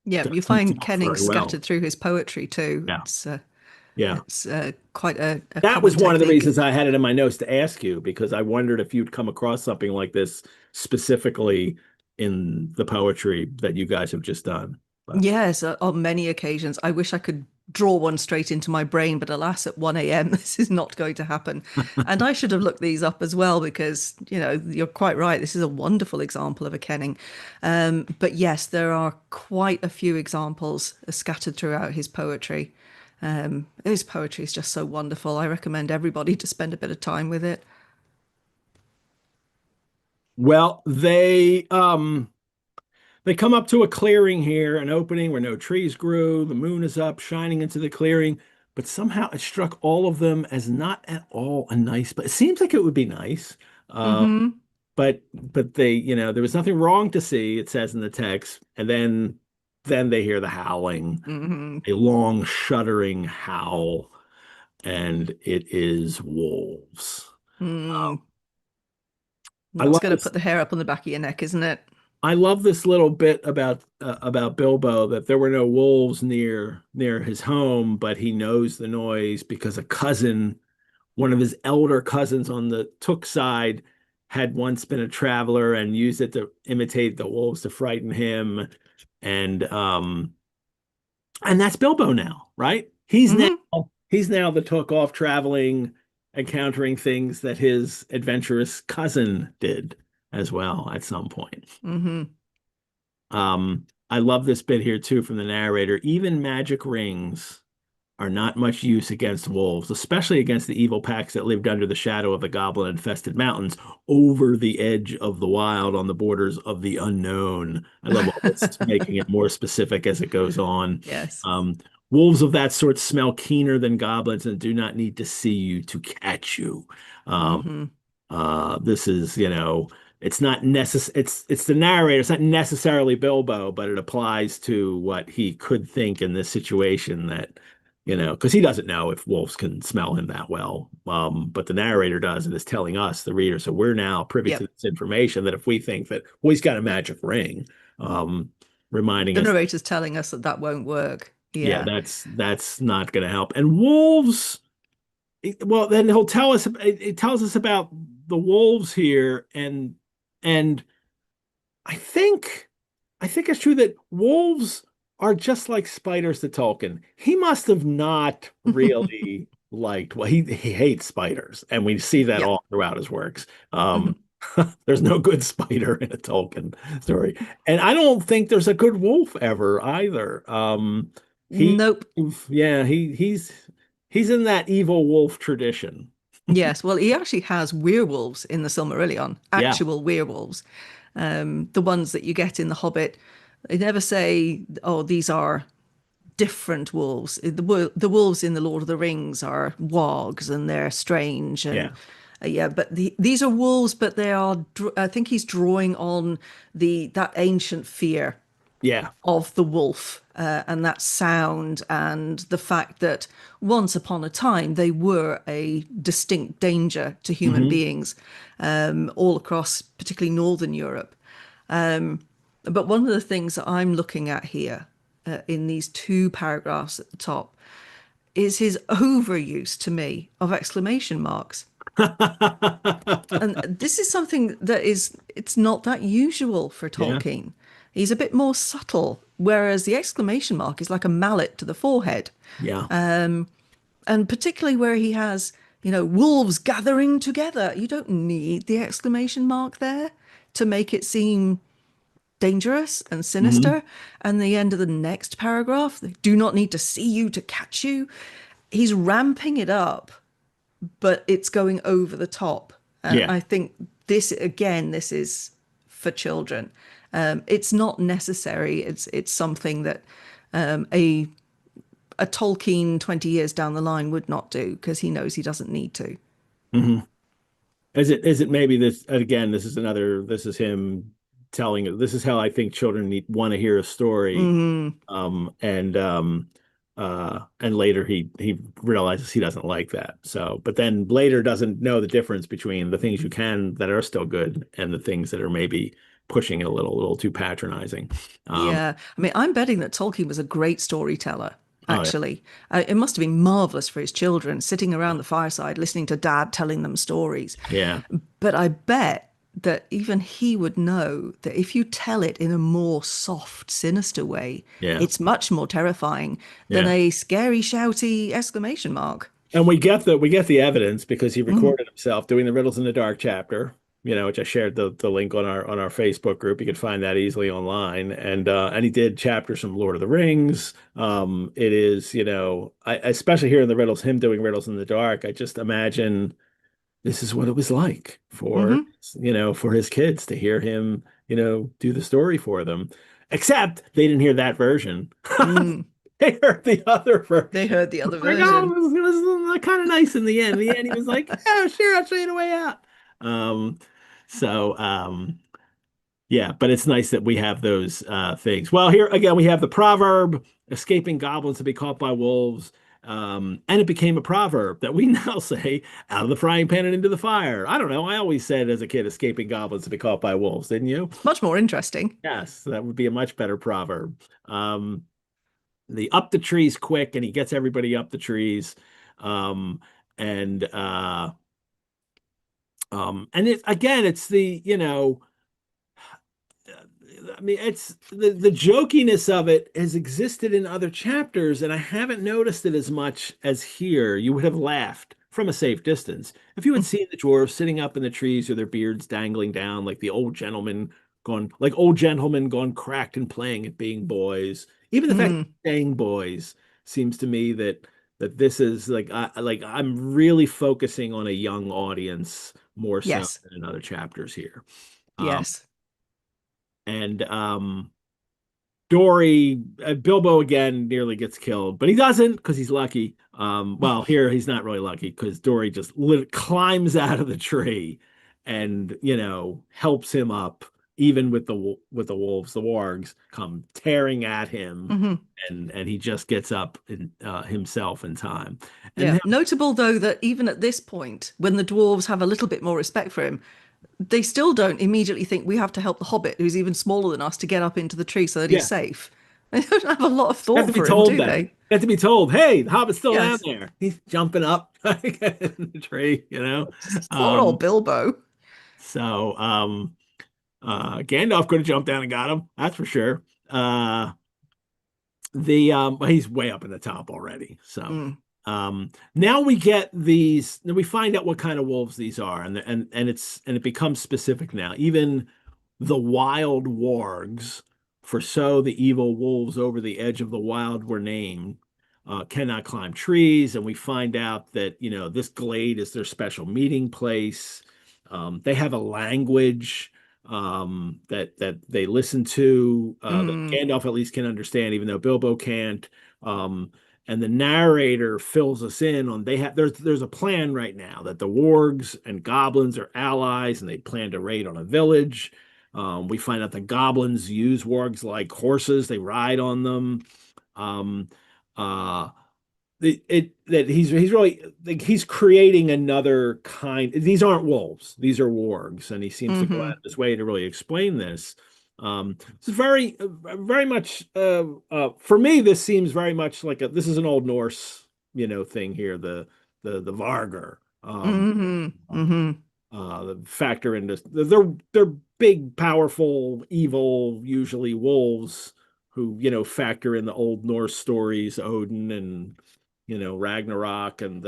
Yeah, you does find kenning very well. scattered through his poetry too. Yeah, yeah. It's quite a That common was one of the technique. reasons I had it in my notes to ask you because I wondered if you'd come across something like this specifically in the poetry that you guys have just done. But Yes, on many occasions. I wish I could draw one straight into my brain, but alas, at 1 a.m., this is not going to happen. And I should have looked these up as well because, you're quite right. This is a wonderful example of a kenning. But yes, there are quite a few examples scattered throughout his poetry. His poetry is just so wonderful. I recommend everybody to spend a bit of time with it. well, they come up to a clearing here, an opening where no trees grew. The moon is up, shining into the clearing, but somehow it struck all of them as not at all a nice, but it seems like it would be nice. Uh, Mm-hmm. but they, there was nothing wrong to see, it says in the text, and then they hear the howling, Mm-hmm. a long shuddering howl, and it is wolves. Mm. I That's love going to this. put the hair up on the back of your neck, isn't it? I love this little bit about Bilbo that there were no wolves near his home, but he knows the noise because a cousin, one of his elder cousins on the Took side, had once been a traveler and used it to imitate the wolves to frighten him. And and that's Bilbo now, right? Mm-hmm. He's now the Took off traveling, encountering things that his adventurous cousin did as well at some point. Mm-hmm. I love this bit here too from the narrator. Even magic rings are not much use against wolves, especially against the evil packs that lived under the shadow of the goblin-infested mountains over the edge of the wild on the borders of the unknown. I love all this, making it more specific as it goes on. Yes. Um, Wolves of that sort smell keener than goblins and do not need to see you to catch you. Um, Mm-hmm. this is, it's not necessary. It's the narrator. It's not necessarily Bilbo, but it applies to what he could think in this situation that, because he doesn't know if wolves can smell him that well. But the narrator does and is telling us, the reader. So we're now privy to Yep. this information that if we think that, well, he's got a magic ring, um, reminding The us, narrator's telling us that that won't work. yeah, Yeah. that's not going to help. And wolves. Well, then he'll tell us. It tells us about the wolves here, and I think I think it's true that wolves are just like spiders to Tolkien. He must have not really liked. Well, he hates spiders, and we see that Yep. all throughout his works. There's no good spider in a Tolkien story, and I don't think there's a good wolf ever either. He, Nope. yeah, he's in that evil wolf tradition. Yes. Well, he actually has werewolves in the Silmarillion, Yeah, actual werewolves. The ones that you get in The Hobbit. They never say, oh, these are different wolves. The wolves in The Lord of the Rings are wargs and they're strange and yeah, yeah, but these are wolves, but they are. I think he's drawing on the that ancient fear yeah. of the wolf and that sound and the fact that once upon a time they were a distinct danger to human Hmm. beings all across particularly northern Europe. But one of the things that I'm looking at here in these two paragraphs at the top is his overuse to me of exclamation marks. And this is something that it's not that usual for Yeah, Tolkien. He's a bit more subtle, whereas the exclamation mark is like a mallet to the forehead. yeah. And particularly where he has, wolves gathering together, you don't need the exclamation mark there to make it seem dangerous and Hmm. sinister. And the end of the next paragraph, they do not need to see you to catch you. He's ramping it up, but it's going over the top. And Yeah. I think this is for children. It's not necessary. It's something that a Tolkien 20 years down the line would not do because he knows he doesn't need to. Hmm. Is it maybe this again, this is him telling this is how I think children need want to hear a story. And And later he realizes he doesn't like that. So, but then later doesn't know the difference between the things you can that are still good and the things that are maybe pushing it a little too patronizing. Um, Yeah. I mean, I'm betting that Tolkien was a great storyteller, oh yeah, actually. It must have been marvelous for his children sitting around the fireside listening to dad telling them stories. yeah, But I bet that even he would know that if you tell it in a more soft, sinister way, yeah, it's much more terrifying than yeah. a scary, shouty exclamation mark. And we get the evidence because he Mhm. recorded himself doing the Riddles in the Dark chapter, which I shared the link on our Facebook group. You can find that easily online. And he did chapters from Lord of the Rings. It is, especially here in the Riddles, him doing Riddles in the Dark, I just imagine this is what it was like Mhm. for his kids to hear him, do the story for them. Except they didn't hear that version. Mm. They heard the other They version. heard the other Like, oh, version. it was kind of nice in the end. In the end, he was like, "Yeah, sure, I'll show you the way out." Um, so yeah, but it's nice that we have those things. Well, here again, we have the proverb, escaping goblins to be caught by wolves. And it became a proverb that we now say, out of the frying pan and into the fire. I don't know. I always said as a kid, escaping goblins to be caught by wolves, didn't you? Much more interesting. Yes, that would be a much better proverb. The up the trees quick, and he gets everybody up the trees. Um, and it again, it's I mean, it's the jokiness of it has existed in other chapters, and I haven't noticed it as much as here. You would have laughed from a safe distance if you had seen the dwarves sitting up in the trees with their beards dangling down, like old gentlemen gone cracked and playing at being boys. Even the fact Mm. that saying boys seems to me that this is like I'm really focusing on a young audience more so Yes. than in other chapters here. Um, Yes. and Dory, Bilbo again nearly gets killed, but he doesn't because he's lucky. Well, here he's not really lucky because Dory just climbs out of the tree and helps him up, even with the wolves. The wargs come tearing at him, Hmm. and he just gets up himself in time. And Yeah. then, Notable, though, that even at this point, when the dwarves have a little bit more respect for him, they still don't immediately think we have to help the Hobbit, who's even smaller than us, to get up into the tree so that he's yeah, safe. They don't have a lot of you have to thought be for him, told do that. they? You have to be told, hey, the Hobbit's still down Yes. there. He's jumping up in the tree. Poor old Um, Bilbo. so Gandalf could have jumped down and got him, that's for sure. But he's way up in the top already. So Mm. now we find out what kind of wolves these are, and it becomes specific now. Even the wild wargs, for so the evil wolves over the edge of the wild were named, cannot climb trees, and we find out that this glade is their special meeting place. They have a language that they listen to, that Mm. Gandalf at least can understand, even though Bilbo can't. Um, and the narrator fills us in on there's a plan right now that the wargs and goblins are allies, and they plan to raid on a village. We find out the goblins use wargs like horses; they ride on them. Um, uh, that he's really like he's creating another kind. These aren't wolves; these are wargs, and he seems to go out Hmm. of his way to really explain this. It's very much for me. This seems very much like this is an Old Norse, thing here. The Vargar. Hmm. Hmm. The factor into they're big, powerful, evil, usually wolves who factor in the Old Norse stories, Odin and Ragnarok, and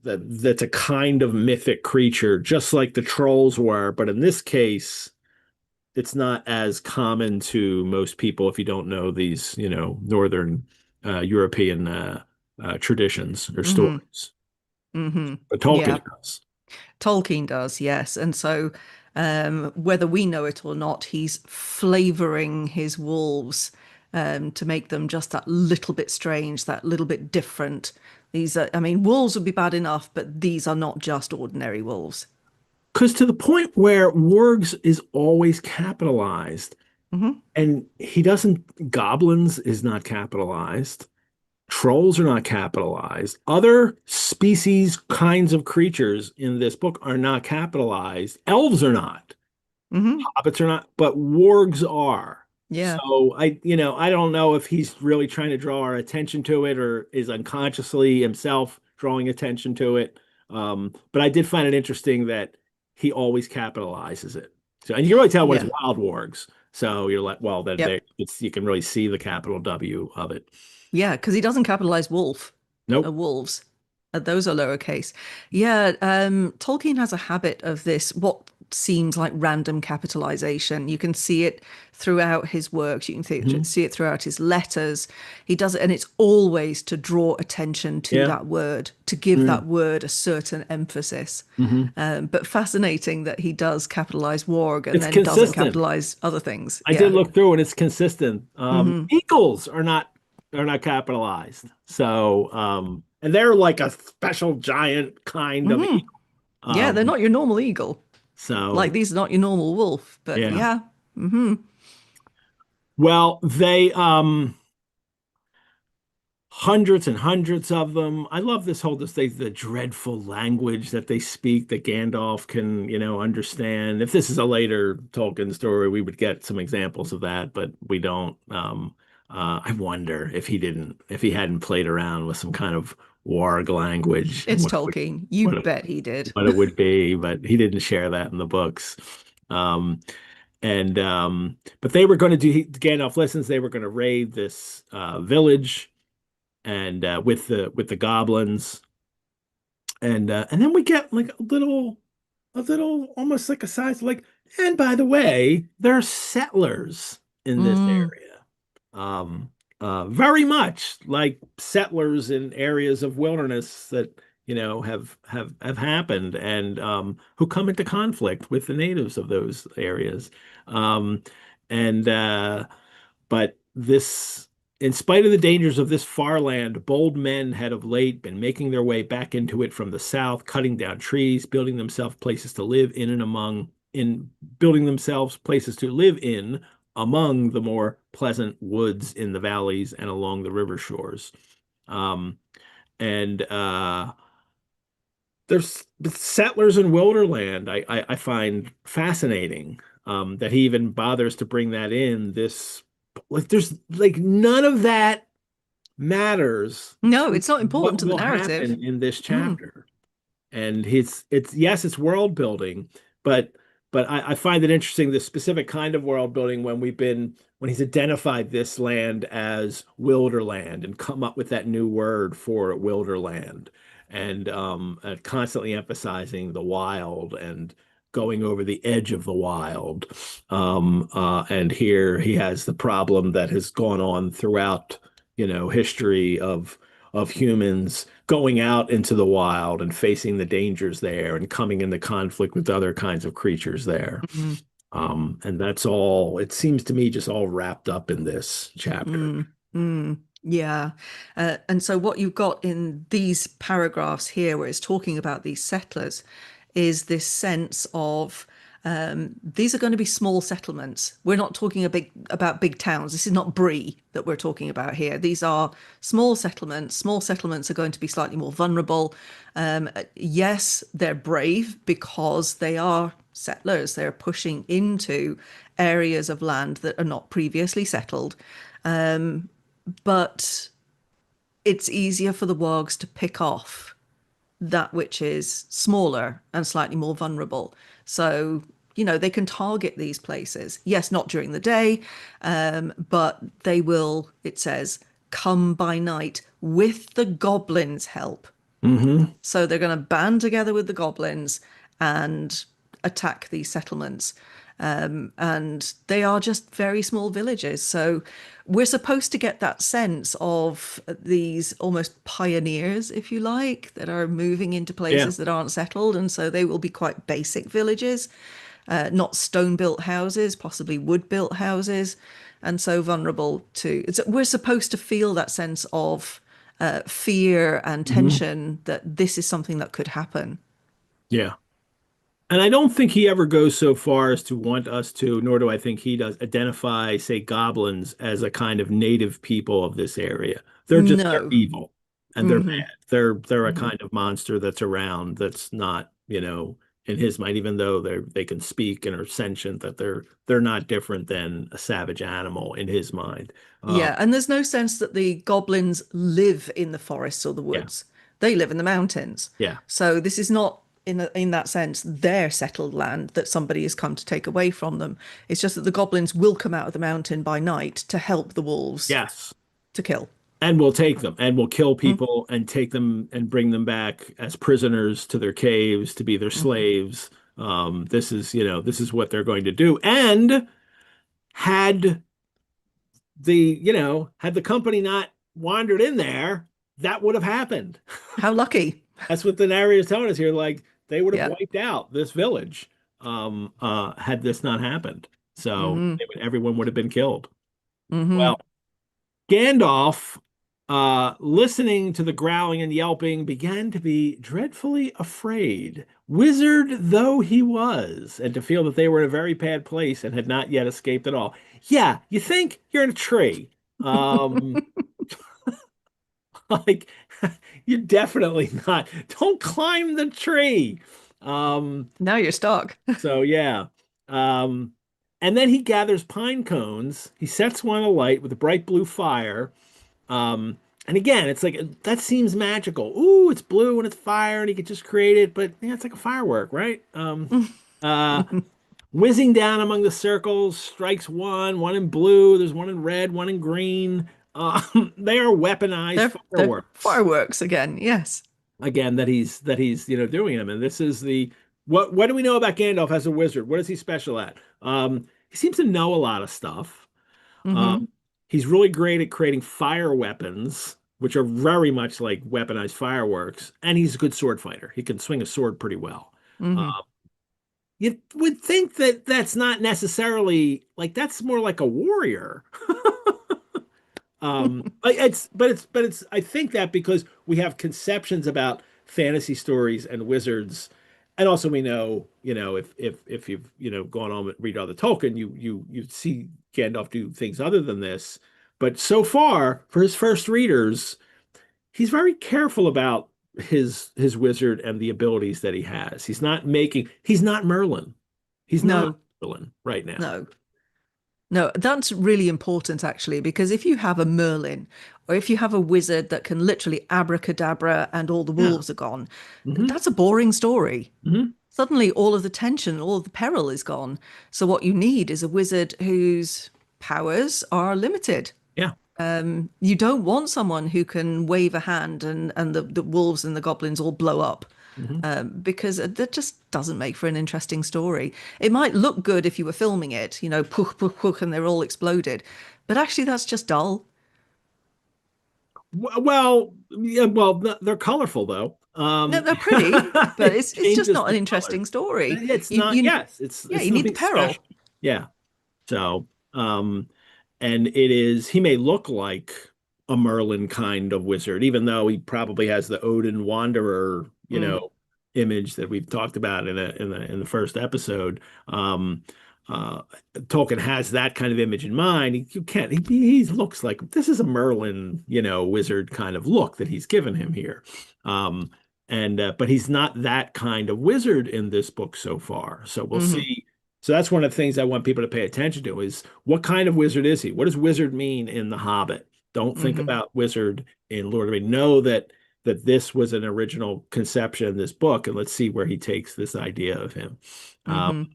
that's a kind of mythic creature, just like the trolls were. But in this case, it's not as common to most people if you don't know these northern European traditions or Hmm. stories. Hmm. But Yeah. Tolkien does. Tolkien does, yes. And so, whether we know it or not, he's flavoring his wolves to make them just that little bit strange, that little bit different. These are, I mean, wolves would be bad enough, but these are not just ordinary wolves. Because to the point where Wargs is always capitalized, Hmm. and he doesn't, Goblins is not capitalized. Trolls are not capitalized. Other species, kinds of creatures in this book are not capitalized. Elves are not. Hmm. Hobbits are not, but wargs are. Yeah. So I don't know if he's really trying to draw our attention to it or is unconsciously himself drawing attention to it. But I did find it interesting that he always capitalizes it. So, and you can really tell when it's Yeah. wild wargs. So you're like, well, then Yep. you can really see the capital W of it. Yeah, because he doesn't capitalize Nope. wolves. Those are lowercase. Yeah, Tolkien has a habit of this, what seems like random capitalization. You can see it throughout his works. You can Hmm. see it throughout his letters. He does it, and it's always to draw attention to Yeah. that word, to give Mm. that word a certain emphasis. Hmm. But fascinating that he does capitalize warg and It's then doesn't consistent. capitalize other things. I did Yeah. look through and it's consistent. Hmm. Eagles are not capitalized. So and they're like a special giant kind of Hmm. eagle. Yeah, they're Um not your normal eagle. Like so these are not your normal wolf, but yeah. yeah. Hmm. Well, they hundreds and hundreds of them. I love the dreadful language that they speak that Gandalf can, understand. If this is a later Tolkien story, we would get some examples of that, but we don't. I wonder if he hadn't played around with some kind of warg language, It's Tolkien. You what it, bet he did. what it would be, but he didn't share that in the books. Um, and but they were going to do Gandalf listens. They were going to raid this village and with the goblins and then we get like a little almost like a size like and by the way there are settlers in this Mm. area um very much like settlers in areas of wilderness that have happened and who come into conflict with the natives of those areas um and but this, in spite of the dangers of this far land, bold men had of late been making their way back into it from the south, cutting down trees, building themselves places to live in and among, in building themselves places to live in among the more pleasant woods in the valleys and along the river shores. Um, and there's settlers in Wilderland. I find fascinating that he even bothers to bring that in. This like there's like none of that matters No, to it's not important what to the will narrative. happen in this Mm. chapter. And it's yes, it's world building, but I find it interesting the specific kind of world building when he's identified this land as wilderland and come up with that new word for wilderland and constantly emphasizing the wild and going over the edge of the wild. And here he has the problem that has gone on throughout, history of humans going out into the wild and facing the dangers there and coming into conflict with other kinds of creatures there. Mm. And that's all, it seems to me, just all wrapped up in this chapter. Mm. Mm. Yeah. And so what you've got in these paragraphs here, where it's talking about these settlers, is this sense of these are going to be small settlements. We're not talking about big towns. This is not Bree that we're talking about here. These are small settlements. Small settlements are going to be slightly more vulnerable. Yes, they're brave because they are settlers. They're pushing into areas of land that are not previously settled. But it's easier for the wargs to pick off that which is smaller and slightly more vulnerable. So, they can target these places. Yes, not during the day, but they will, it says, come by night with the goblins' help. Hmm. So they're going to band together with the goblins and attack these settlements. And they are just very small villages. So we're supposed to get that sense of these almost pioneers, if you like, that are moving into Yeah. places that aren't settled. And so they will be quite basic villages, not stone built houses, possibly wood built houses, and so vulnerable to. We're supposed to feel that sense of fear and Hmm. tension that this is something that could happen. Yeah. And I don't think he ever goes so far as to want us to, nor do I think he does, identify, say, goblins as a kind of native people of this area. They're No. evil and they're Hmm. bad. They're a Hmm. kind of monster that's around that's not, in his mind, even though they can speak and are sentient, that they're not different than a savage animal in his mind. Yeah, and there's no sense that the goblins live in the forests or the Yeah, woods. They live in the mountains. yeah. So this is not in that sense their settled land that somebody has come to take away from them. It's just that the goblins will come out of the mountain by night to help the wolves Yes. to kill. And we'll take them and we'll kill Mm, people and take them and bring them back as prisoners to their caves to be their mhm. slaves. This is what they're going to do. And had had the company not wandered in there, that would have happened. How lucky. That's what the narrator is telling us here. Like they would have Yeah. wiped out this village, had this not happened. So Hmm. everyone would have been killed. Hmm. Well, Gandalf, listening to the growling and yelping, began to be dreadfully afraid, wizard though he was, and to feel that they were in a very bad place and had not yet escaped at all. Yeah, you think you're in a tree. Um, like you're definitely not. Don't climb the tree. Um, Now you're stuck. so yeah. Um, and then he gathers pine cones. He sets one alight with a bright blue fire. And again, it's like that seems magical. Ooh, it's blue and it's fire, and he could just create it, but yeah, it's like a firework, right? Uh, Whizzing down among the circles, strikes one in blue, there's one in red, one in green. They are weaponized They're fireworks. fireworks again. Yes. Again, that he's doing them. And this is the what do we know about Gandalf as a wizard? What is he special at? He seems to know a lot of stuff. Hmm. Um, he's really great at creating fire weapons, which are very much like weaponized fireworks, and he's a good sword fighter. He can swing a sword pretty well. Uh, Hmm. you would think that that's not necessarily like that's more like a warrior. But it's I think that because we have conceptions about fantasy stories and wizards, and also we know, if you've, gone on and read other Tolkien, you see Gandalf do things other than this. But so far, for his first readers, he's very careful about his wizard and the abilities that he has. He's not Merlin. He's not No, Merlin right now. no. No, that's really important actually, because if you have a Merlin or if you have a wizard that can literally abracadabra and all the Yeah. wolves are gone, Hmm. that's a boring story. Hmm. Suddenly, all of the tension, all of the peril is gone. So, what you need is a wizard whose powers are limited. Yeah. You don't want someone who can wave a hand and the wolves and the goblins all blow up, Hmm. because that just doesn't make for an interesting story. It might look good if you were filming it, poof, poof, poof, and they're all exploded. But actually, that's just dull. Well, yeah, well, they're colorful though. No, they're pretty, but It it's just changes not the an color. interesting story. It's You not, you yes, it's yeah, it's you need the something peril. special. Yeah. So, and it is, he may look like a Merlin kind of wizard, even though he probably has the Odin Wanderer, Mm, image that we've talked about in the first episode. Um, uh, Tolkien has that kind of image in mind. You can't, he looks like this is a Merlin, wizard kind of look that he's given him here. Um, but he's not that kind of wizard in this book so far. So we'll hmm. see. So that's one of the things I want people to pay attention to is what kind of wizard is he? What does wizard mean in The Hobbit? Don't think Hmm. about wizard in Lord of the Rings. Know that this was an original conception in this book, and let's see where he takes this idea of him. Um,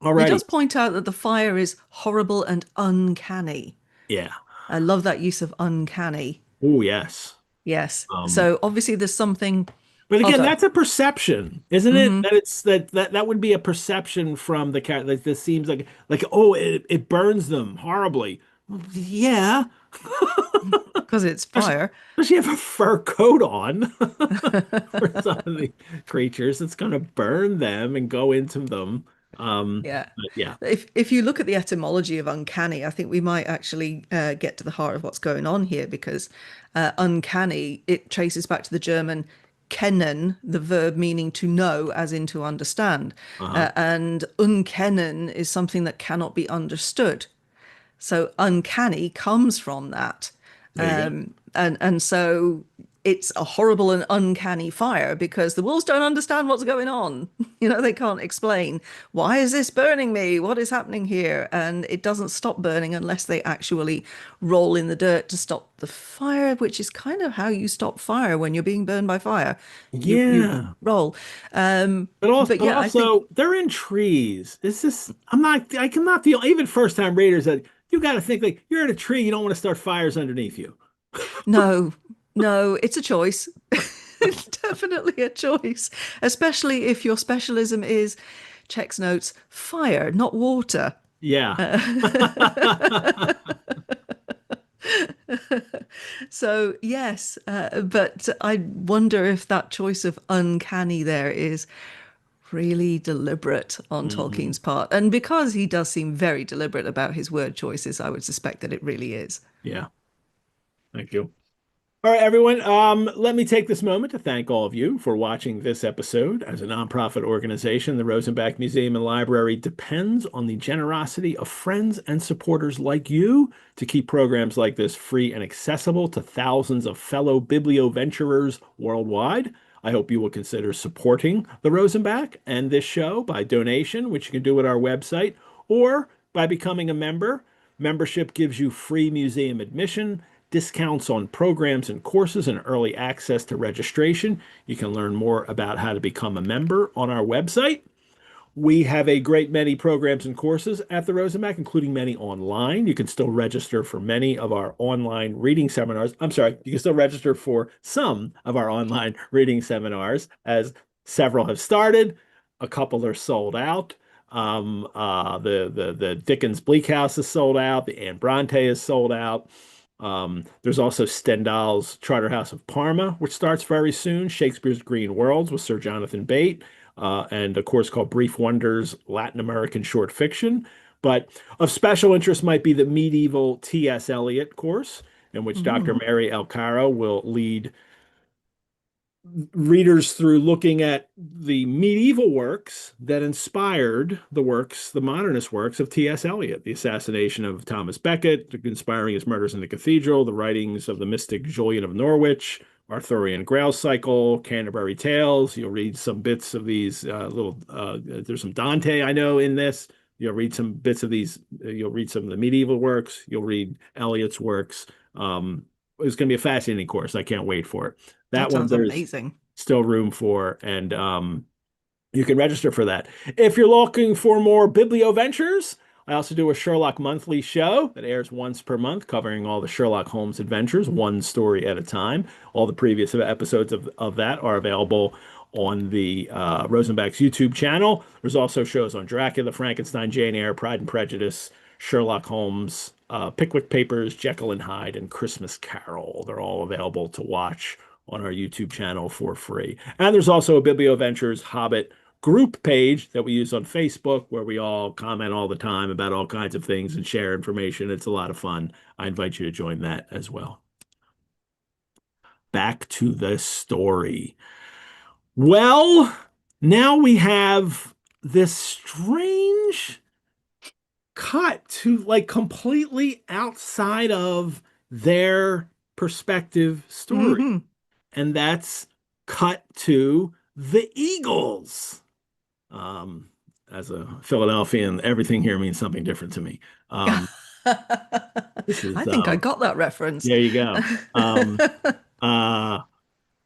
Hmm. He Alrighty. does point out that the fire is horrible and uncanny. Yeah. I love that use of uncanny. Oh, yes. Yes. Um, So obviously there's something but again, other. that's a perception, isn't it? Hmm. That it's that would be a perception from the character. Like this seems like oh, it burns them horribly. Well, yeah. Because it's Especially, fire. especially if you have a fur coat on for some of the creatures, it's going to burn them and go into them. Yeah. But yeah, If you look at the etymology of uncanny, I think we might actually get to the heart of what's going on here because uncanny, it traces back to the German kennen, the verb meaning to know, as in to understand. Uh-huh. And unkennen is something that cannot be understood. So uncanny comes from that. There you go. And so it's a horrible and uncanny fire because the wolves don't understand what's going on. They can't explain, why is this burning me? What is happening here? And it doesn't stop burning unless they actually roll in the dirt to stop the fire, which is kind of how you stop fire when you're being burned by fire. You Yeah. roll. But But yeah, I think also they're in trees. It's just I cannot feel even first time readers that you got to think like you're in a tree. You don't want to start fires underneath you. no, no, it's a choice. It's definitely a choice, especially if your specialism is checks notes fire, not water. Yeah. So yes, but I wonder if that choice of uncanny there is really deliberate on Hmm. Tolkien's part. And because he does seem very deliberate about his word choices, I would suspect that it really is. Yeah. Thank you. All right, everyone. Let me take this moment to thank all of you for watching this episode. As a nonprofit organization, the Rosenbach Museum and Library depends on the generosity of friends and supporters like you to keep programs like this free and accessible to thousands of fellow biblioventurers worldwide. I hope you will consider supporting the Rosenbach and this show by donation, which you can do at our website, or by becoming a member. Membership gives you free museum admission, discounts on programs and courses, and early access to registration. You can learn more about how to become a member on our website. We have a great many programs and courses at the Rosenbach, including many online. You can still register for many of our online reading seminars. I'm sorry, you can still register for some of our online reading seminars, as several have started. A couple are sold out. The Dickens Bleak House is sold out. The Anne Bronte is sold out. There's also Stendhal's Charterhouse of Parma, which starts very soon. Shakespeare's Green Worlds with Sir Jonathan Bate, and a course called Brief Wonders Latin American Short Fiction. But of special interest might be the medieval T.S. Eliot course, in which Dr. Mhm. Mary Alcaro will lead readers through looking at the medieval works that inspired the modernist works of T.S. Eliot, the assassination of Thomas Becket, inspiring his murders in the cathedral, the writings of the mystic Julian of Norwich, Arthurian Grail Cycle, Canterbury Tales. You'll read some bits of these there's some Dante I know in this. You'll read some bits of these. You'll read some of the medieval works. You'll read Eliot's works. It's going to be a fascinating course. I can't wait for it. That That one sounds there's amazing. still room for, and you can register for that. If you're looking for more Biblioventures, I also do a Sherlock monthly show that airs once per month, covering all the Sherlock Holmes adventures, one story at a time. All the previous episodes of that are available on the Rosenbach's YouTube channel. There's also shows on Dracula, Frankenstein, Jane Eyre, Pride and Prejudice, Sherlock Holmes, Pickwick Papers, Jekyll and Hyde, and Christmas Carol. They're all available to watch on our YouTube channel for free. And there's also a Biblioventures Hobbit group page that we use on Facebook where we all comment all the time about all kinds of things and share information. It's a lot of fun. I invite you to join that as well. Back to the story. Well, now we have this strange cut to like completely outside of their perspective story. Hmm. And that's cut to the Eagles. Um, as a Philadelphian, everything here means something different to me. Um, this is I think I got that reference. there you go. Uh,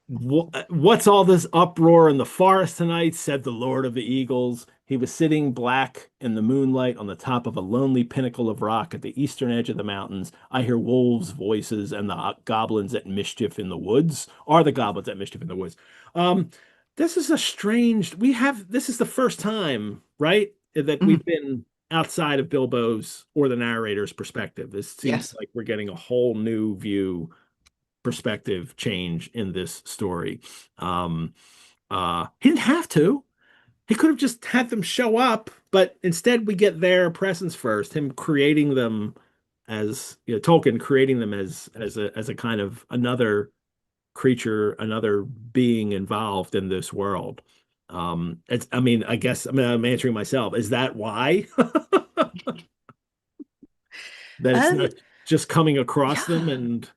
what's all this uproar in the forest tonight? Said the Lord of the Eagles. He was sitting black in the moonlight on the top of a lonely pinnacle of rock at the eastern edge of the mountains. I hear wolves' voices and the goblins at mischief in the woods. Are the goblins at mischief in the woods? Um, this is a strange. This is the first time, right, that we've Mhm. been outside of Bilbo's or the narrator's perspective. It seems Yes. like we're getting a whole new view perspective change in this story. Um, he didn't have to. He could have just had them show up, but instead we get their presence first. Him creating them as Tolkien creating them as a kind of another creature, another being involved in this world. I mean, I guess I'm answering myself. Is that why that it's Um, not just coming across them yeah. and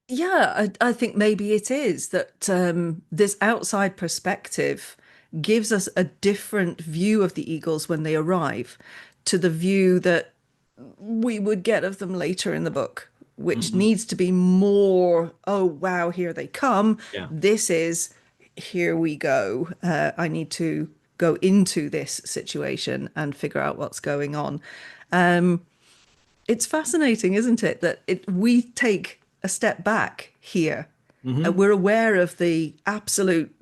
Yeah, I think maybe it is that this outside perspective gives us a different view of the eagles when they arrive to the view that we would get of them later in the book, which Mhm. needs to be more, oh, wow, here they come. Yeah. This is, here we go. I need to go into this situation and figure out what's going on. It's fascinating, isn't it, that we take a step back here. Hmm. We're aware of the absolute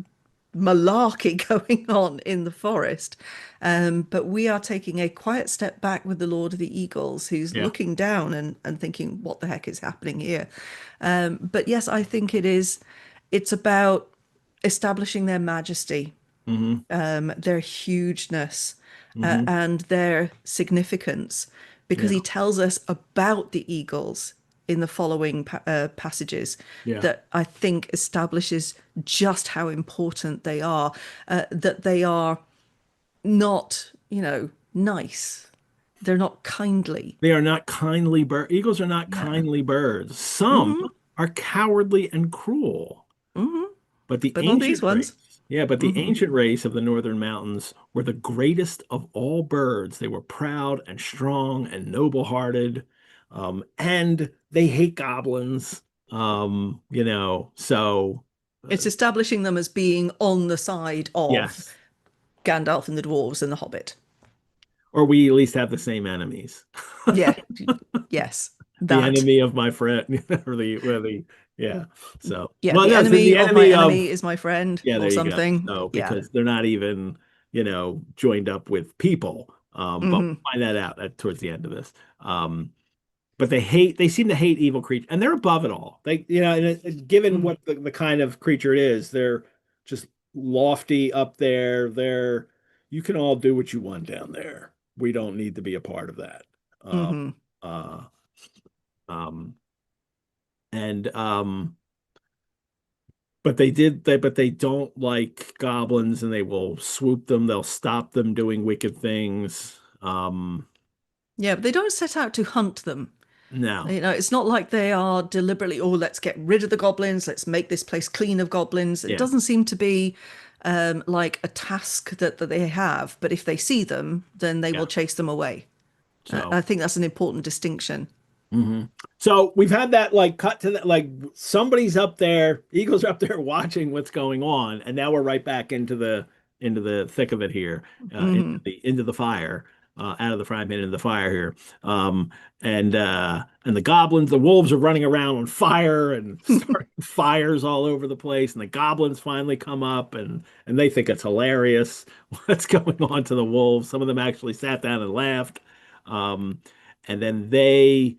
malarkey going on in the forest, but we are taking a quiet step back with the Lord of the Eagles, who's Yeah. looking down and thinking, "What the heck is happening here?" But yes, I think it's about establishing their majesty, Hmm. their hugeness, Hmm. and their significance, because Yeah. he tells us about the eagles in the following passages Yeah. that I think establishes just how important they are, that they are not, nice. They're not kindly. They are not kindly birds. Eagles are not Yeah. kindly birds. Some Hmm. are cowardly and cruel. Hmm. But the But not these ancient ones. race, yeah, but the Hmm. ancient race of the northern mountains were the greatest of all birds. They were proud and strong and noble-hearted, and they hate goblins. So It's establishing them as being on the side of yes, Gandalf and the dwarves and the Hobbit. or we at least have the same enemies. Yeah, yes, The that. enemy of my friend, or the yeah. So, Yeah, well, the no, so enemy the of my enemy of enemy is my friend yeah, or there you go. something. So Yeah. because they're not even, joined up with people. But Hmm. we'll find that out towards the end of this. But they seem to hate evil creatures, and they're above it all. Given Mm. what the kind of creature it is, they're just lofty up there. You can all do what you want down there. We don't need to be a part of that. Uh, Hmm. uh, um, and but they don't like goblins, and they will swoop them. They'll stop them doing wicked things. Yeah, but they don't set out to hunt them. No, It's not like they are deliberately, oh, let's get rid of the goblins, let's make this place clean of goblins. It yeah, doesn't seem to be like a task that they have, but if they see them, then they yeah. will chase them away. So, I think that's an important distinction. mhm. So we've had that like cut to that, like somebody's up there, eagles are up there watching what's going on, and now we're right back into the thick of it here, Hmm. into the fire, out of the frying pan into the fire here. And the goblins, the wolves are running around on fire and starting fires all over the place, and the goblins finally come up, and they think it's hilarious what's going on to the wolves. Some of them actually sat down and laughed. Um, and then they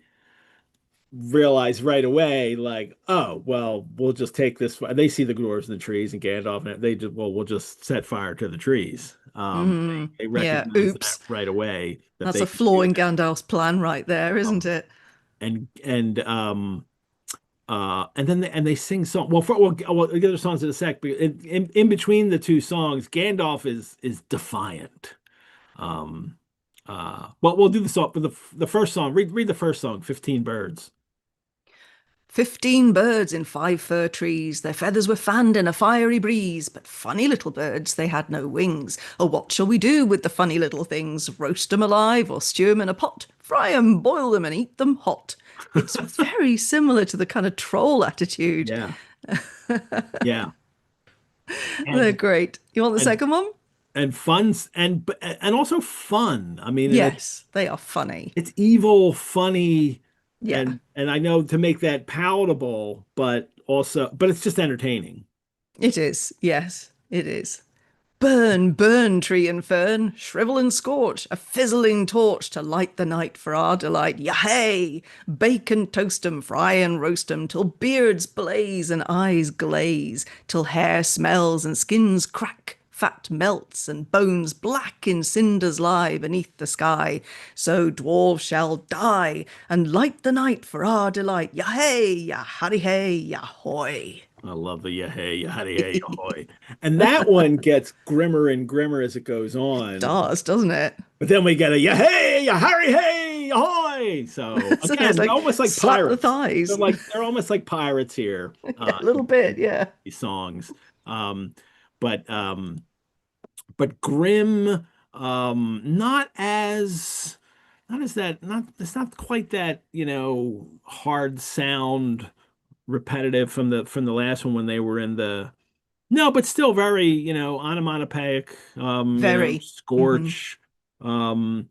realize right away, like, oh, well, we'll just take this. They see the dwarves in the trees and Gandalf, and they just, well, we'll just set fire to the trees. Hmm. They Yeah, recognize that oops. right away that That's they a can flaw do in that. Gandalf's plan right there, isn't Um, it? and then they sing song. Well, the other songs in a sec. But in between the two songs, Gandalf is defiant. Um, but we'll do the song for the first song. Read the first song, 15 Birds. 15 birds in 5 fir trees, their feathers were fanned in a fiery breeze, but funny little birds, they had no wings. Oh, what shall we do with the funny little things? Roast 'em alive or stew 'em in a pot? Fry 'em, boil them, and eat them hot. It's very similar to the kind of troll attitude. Yeah, yeah. They're And great. You want the and second one? and fun and also fun. I mean, and Yes, they are funny. it's evil, funny, Yeah, and I know to make that palatable, but it's just entertaining. it is. Yes, it is. Burn, burn, tree and fern, shrivel and scorch, a fizzling torch to light the night for our delight. Yahey! Bake and toast 'em, fry and roast 'em, till beards blaze and eyes glaze, till hair smells and skins crack, fat melts and bones black in cinders lie beneath the sky. So dwarves shall die and light the night for our delight. Ya hey, ya hurry hey, ya hoy. I love the yeah hey, yeah howdy hey, ahoy. And that one gets grimmer and grimmer as it goes on. Does, doesn't it? But then we get a yeah hey, yeah hurry hey, ahoy. So So it's again, like almost like slap the pirates. They're thighs. like they're almost like pirates here A little bit, yeah. these songs. Um, but um, but grim, not as that not it's not quite that, hard sound repetitive from the last one when they were in the no, but still very, onomatopoeic, Very. Hmm. scorch, um,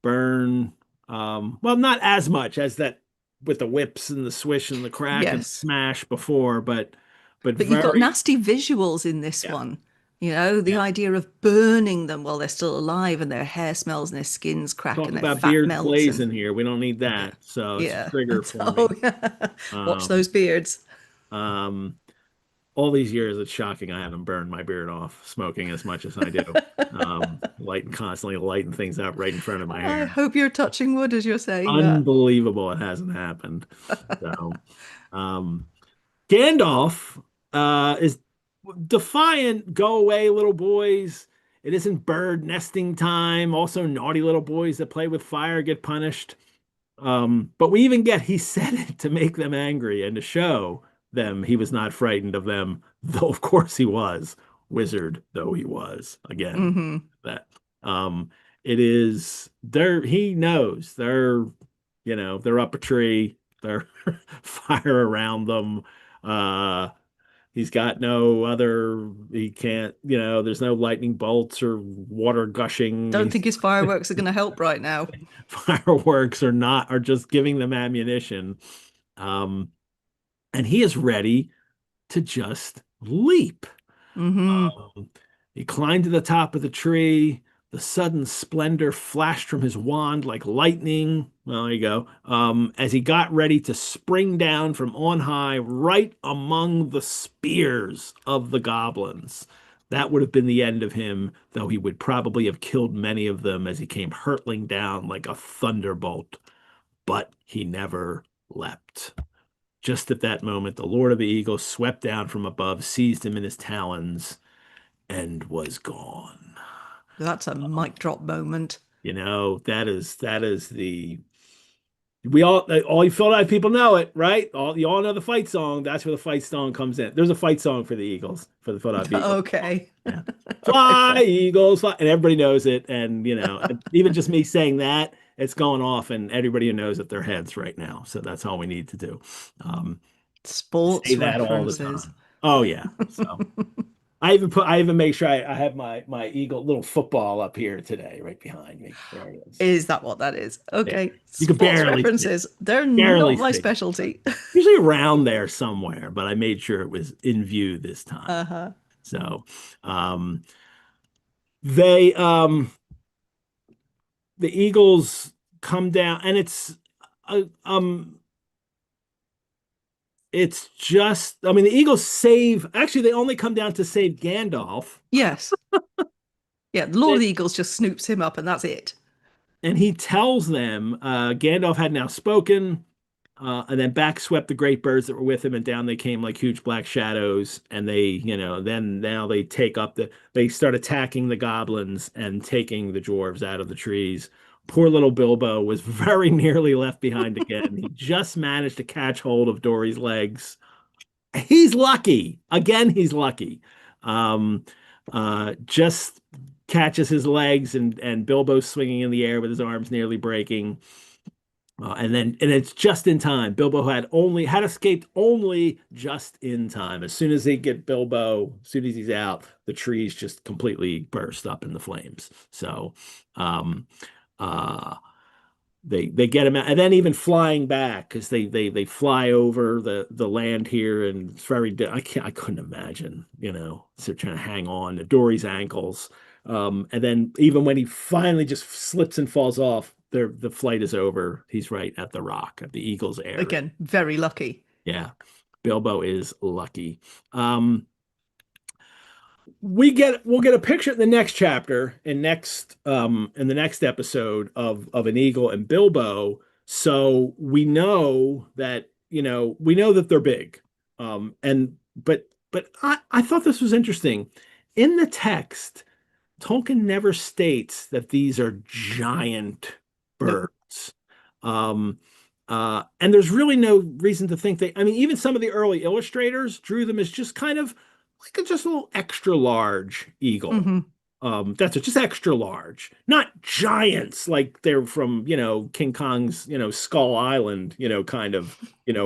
burn, well, not as much as that with the whips and the swish and the crack and Yes. smash before, but But you've got very, nasty visuals in this yeah, one. You know, the yeah. idea of burning them while they're still alive and their hair smells and their skins crack Talk and their about fat beards melts and blazing here. We don't need that. So it's a yeah. trigger So, for oh, me. yeah. Watch Um, those beards. um, all these years, it's shocking I haven't burned my beard off smoking as much as I do. Constantly lighting things up right in front of my I hair. hope you're touching wood as you're saying that. Unbelievable it hasn't happened. So, um, Gandalf is defiant. Go away, little boys. It isn't bird nesting time. Also, naughty little boys that play with fire get punished. But we even get he said it to make them angry and to show them he was not frightened of them, though of course he was, wizard though he was. Again, Hmm. that it is there he knows they're up a tree, they're fire around them. Uh he's got no other he can't, there's no lightning bolts or water gushing. Don't think his fireworks are going to help right now. Fireworks are just giving them ammunition. Um, and he is ready to just leap. Hmm. Um, he climbed to the top of the tree. The sudden splendor flashed from his wand like lightning. Well, there you go. As he got ready to spring down from on high, right among the spears of the goblins. That would have been the end of him, though he would probably have killed many of them as he came hurtling down like a thunderbolt. But he never leapt. Just at that moment, the Lord of the Eagles swept down from above, seized him in his talons, and was gone. That's a mic drop moment. That is the we all you Philadelphia people know it, right? You all know the fight song. That's where the fight song comes in. There's a fight song for the Eagles, for the Philadelphia Eagles. Okay. Yeah. All right, Fly, fair. Eagles, fly. And everybody knows it. And even just me saying that, it's going off, and everybody knows at their heads right now. So that's all we need to do. Um, say Sports that all the references. time. Oh yeah. So I even make sure I have my Eagle little football up here today, right behind me. There it is. Is that what that is? Yeah. Okay. You can Sports barely see it. references. They're Barely not my see. specialty. Usually around there somewhere, but I made sure it was in view this time. Uh-huh. So um they the Eagles come down and uh, um it's just I mean the Eagles save actually they only come down to save Gandalf. Yes. Yeah, the Lord of the Eagles just snoops him up and that's it. And he tells them Gandalf had now spoken, and then back swept the great birds that were with him, and down they came like huge black shadows. And then now they they start attacking the goblins and taking the dwarves out of the trees. Poor little Bilbo was very nearly left behind again. He just managed to catch hold of Dory's legs. He's lucky. Again, he's lucky. Um, just catches his legs and Bilbo's swinging in the air with his arms nearly breaking. And it's just in time. Bilbo had escaped only just in time. As soon as they get Bilbo, as soon as he's out, the trees just completely burst up in the flames. So um, uh, they get him out, and then even flying back because they fly over the land here, and it's I couldn't imagine, so trying to hang on to Dory's ankles. And then even when he finally just slips and falls off, the flight is over. He's right at the rock, at the Eagle's air. Again, very lucky. Yeah, Bilbo is lucky. Um, we'll get a picture in the next chapter in the next episode of an eagle and Bilbo. So we know that, we know that they're big. And but I thought this was interesting. In the text, Tolkien never states that these are giant Nope. birds. Um, and there's really no reason to think I mean, even some of the early illustrators drew them as just kind of like just a little extra large eagle. Hmm. That's it, just extra large, not giants like they're from, King Kong's, Skull Island, kind of,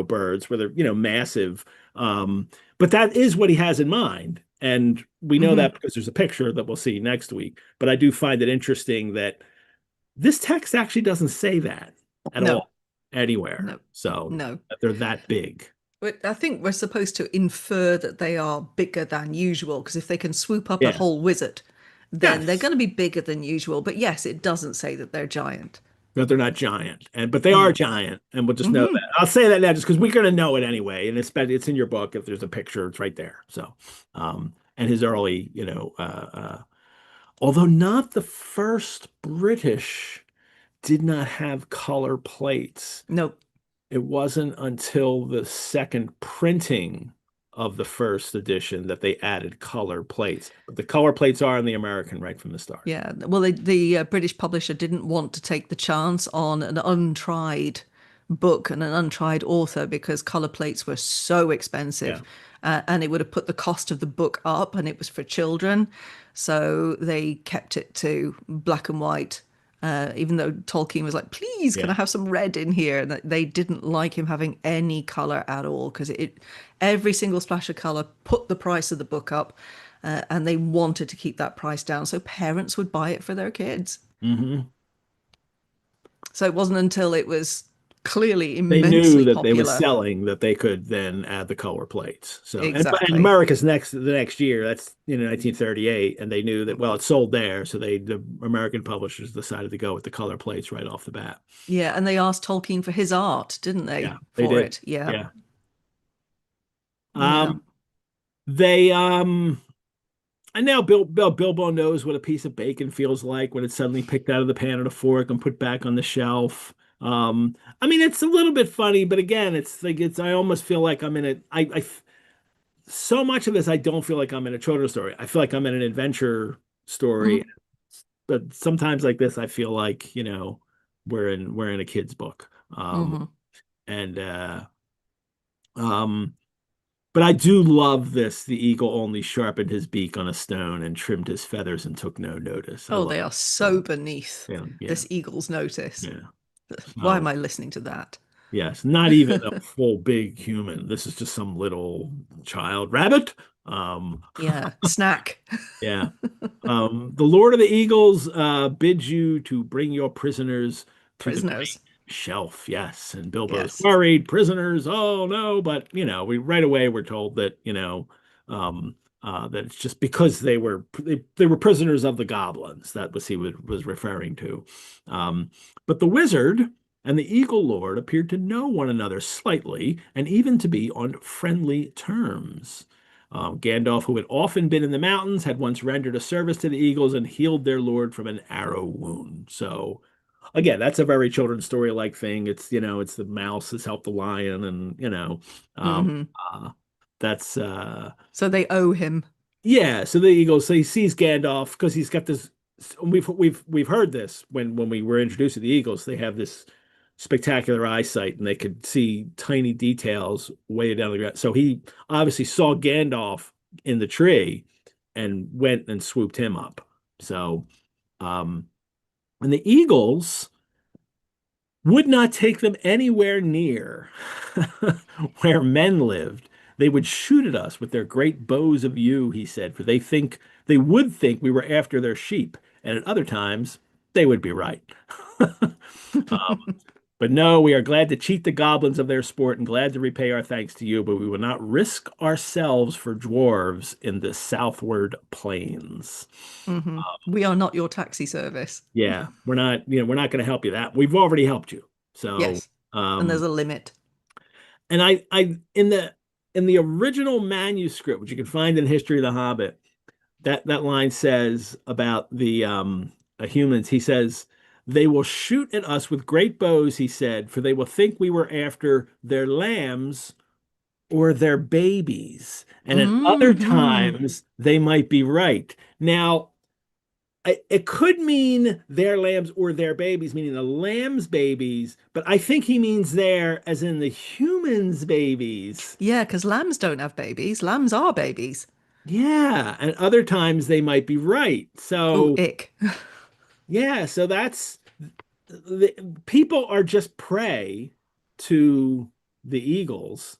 birds where they're, massive. But that is what he has in mind. And we know Hmm. that because there's a picture that we'll see next week. But I do find it interesting that this text actually doesn't say that at No, all anywhere. no, So no. that they're that big. But I think we're supposed to infer that they are bigger than usual because if they can swoop up a Yeah. whole wizard, then they're Yes. going to be bigger than usual. But yes, it doesn't say that they're giant. That they're not giant, but they are Mm. giant, and we'll just know that. Hmm. I'll say that now, just because we're going to know it anyway, and it's in your book. If there's a picture, it's right there. So, and his early, although not the first British did not have color plates. Nope. It wasn't until the second printing of the first edition that they added color plates. But the color plates are in the American right from the start. Yeah. Well, the British publisher didn't want to take the chance on an untried book and an untried author because color plates were so Yeah. expensive, and it would have put the cost of the book up, and it was for children. So they kept it to black and white. Even though Tolkien was like, please, can Yeah. I have some red in here? And they didn't like him having any color at all because every single splash of color put the price of the book up, and they wanted to keep that price down so parents would buy it for their kids. Hmm. So it wasn't until it was clearly They knew immensely that they was popular. selling that they could then add the color plates. So, and Exactly. America's the next year, that's 1938, and they knew that, well, it sold there, so the American publishers decided to go with the color plates right off the bat. Yeah, and they asked Tolkien for his art, didn't Yeah, they, they for did. it? Yeah. Yeah. Yeah. Um, they and now Bilbo knows what a piece of bacon feels like when it's suddenly picked out of the pan and a fork and put back on the shelf. I mean, it's a little bit funny, but again, it's like I almost feel like I'm in so much of this, I don't feel like I'm in a children's story. I feel like I'm in an adventure story. Hmm. But sometimes like this, I feel like, we're in a kid's book. Hmm. And um but I do love this. The eagle only sharpened his beak on a stone and trimmed his feathers and took no notice. I Oh, love they are that. so beneath Yeah, yeah, this eagle's notice. yeah. Why am So I listening to that? yes, not even a full big human. This is just some little child rabbit. Yeah, snack. Yeah. The Lord of the Eagles bids you to bring your prisoners to the great Prisoners. shelf. Yes. And Bilbo's Yes. worried, prisoners. Oh no. But we right away we're told that, um, that it's just because they were prisoners of the goblins. That was referring to. But the wizard and the Eagle Lord appeared to know one another slightly and even to be on friendly terms. Gandalf, who had often been in the mountains, had once rendered a service to the eagles and healed their lord from an arrow wound. So, again, that's a very children's story like thing. It's the mouse has helped the lion, and um, Hmm. uh, that's So they owe him. yeah. So the eagles, so he sees Gandalf because he's got this. We've heard this when we were introduced to the eagles. They have this spectacular eyesight and they could see tiny details way down the ground. So he obviously saw Gandalf in the tree and went and swooped him up. So, um, and the eagles would not take them anywhere near where men lived. They would shoot at us with their great bows of yew, he said, for they would think we were after their sheep, and at other times they would be right. But no, we are glad to cheat the goblins of their sport and glad to repay our thanks to you, but we will not risk ourselves for dwarves in the southward plains. Hmm. We are not your taxi service. Yeah, we're not going to help you that. We've already helped you. So, Yes. And there's um, a limit. and I in the original manuscript, which you can find in History of the Hobbit, that line says about the humans. He says, "They will shoot at us with great bows," he said, "for they will think we were after their lambs or their babies. And at other Hmm. times, they might be right." Now, it could mean their lambs or their babies, meaning the lamb's babies, but I think he means there as in the humans' babies. Yeah, because lambs don't have babies. Lambs are babies. Yeah, and other times they might be right. Oh, So, ick. yeah, so that's the people are just prey to the eagles.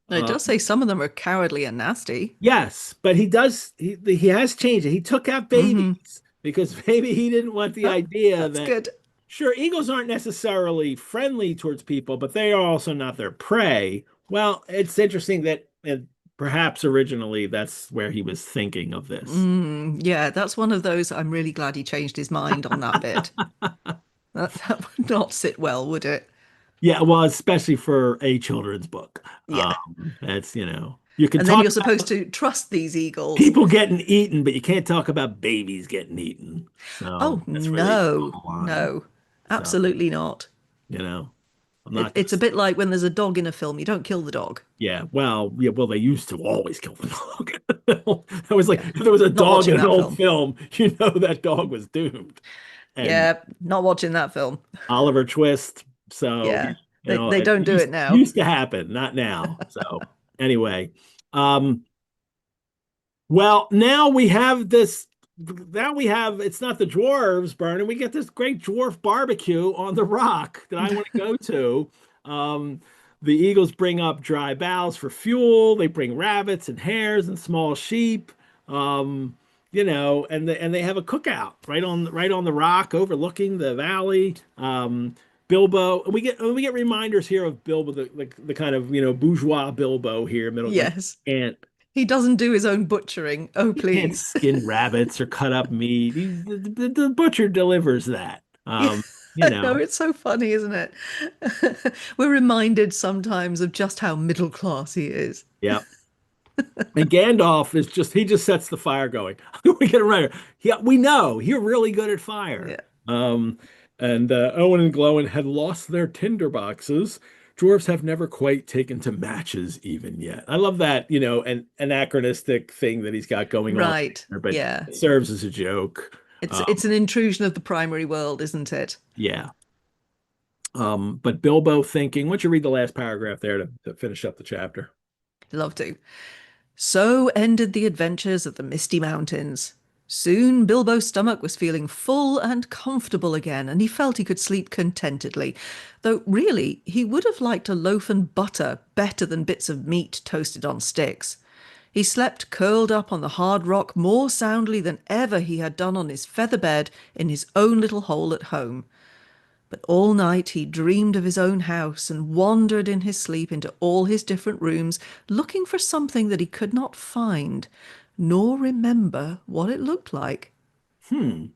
It Uh, does say some of them are cowardly and nasty. yes, but he has changed it. He took out Hmm. babies because maybe he didn't want the Oh, idea that's that good. sure, eagles aren't necessarily friendly towards people, but they are also not their prey. Well, it's interesting that perhaps originally that's where he was thinking of this. Yeah, that's one of those. I'm really glad he changed his mind on that bit. That would not sit well, would it? Yeah, well, especially for a children's book. Yeah. That's, you can And then talk you're supposed about to trust these eagles. people getting eaten, but you can't talk about babies getting eaten. So Oh, that's where they draw no, the line. no, So, absolutely not. you know, I'm not It's a gonna. bit like when there's a dog in a film, you don't kill the dog. Yeah, well, they used to always kill the dog. I was like, Yeah, if there was a not dog watching in an that old film. film, that dog was doomed. And Yeah, not watching that film. Oliver Twist, so Yeah, they it don't do it now. used to happen, not now. So anyway, um, well, now we have this. Now we have it's not the dwarves burning. We get this great dwarf barbecue on the rock that I want to go to. The eagles bring up dry boughs for fuel. They bring rabbits and hares and small sheep. Um, and they have a cookout right on the rock overlooking the valley. Bilbo, and we get reminders here of Bilbo, the kind of bourgeois Bilbo here, middle like Yes, and he doesn't do his own butchering. Oh, he can't please. skin rabbits or cut up meat. The butcher delivers that. Yeah, You I know, know, it's so funny, isn't it? We're reminded sometimes of just how middle class he is. yeah. And Gandalf he just sets the fire going. We get it right. Yeah, we know you're really good at fire. Yeah. Um, and Owen and Glowin had lost their tinder boxes. Dwarves have never quite taken to matches even yet. I love that, an anachronistic thing that he's got going on Right. there, but Yeah. it serves as a joke. It's an intrusion of the primary world, isn't it? Yeah. But Bilbo thinking, why don't you read the last paragraph there to finish up the chapter? Love to. So ended the adventures of the Misty Mountains. Soon Bilbo's stomach was feeling full and comfortable again, and he felt he could sleep contentedly, though really he would have liked a loaf and butter better than bits of meat toasted on sticks. He slept curled up on the hard rock more soundly than ever he had done on his feather bed in his own little hole at home. But all night he dreamed of his own house and wandered in his sleep into all his different rooms, looking for something that he could not find, nor remember what it looked like. Hmm.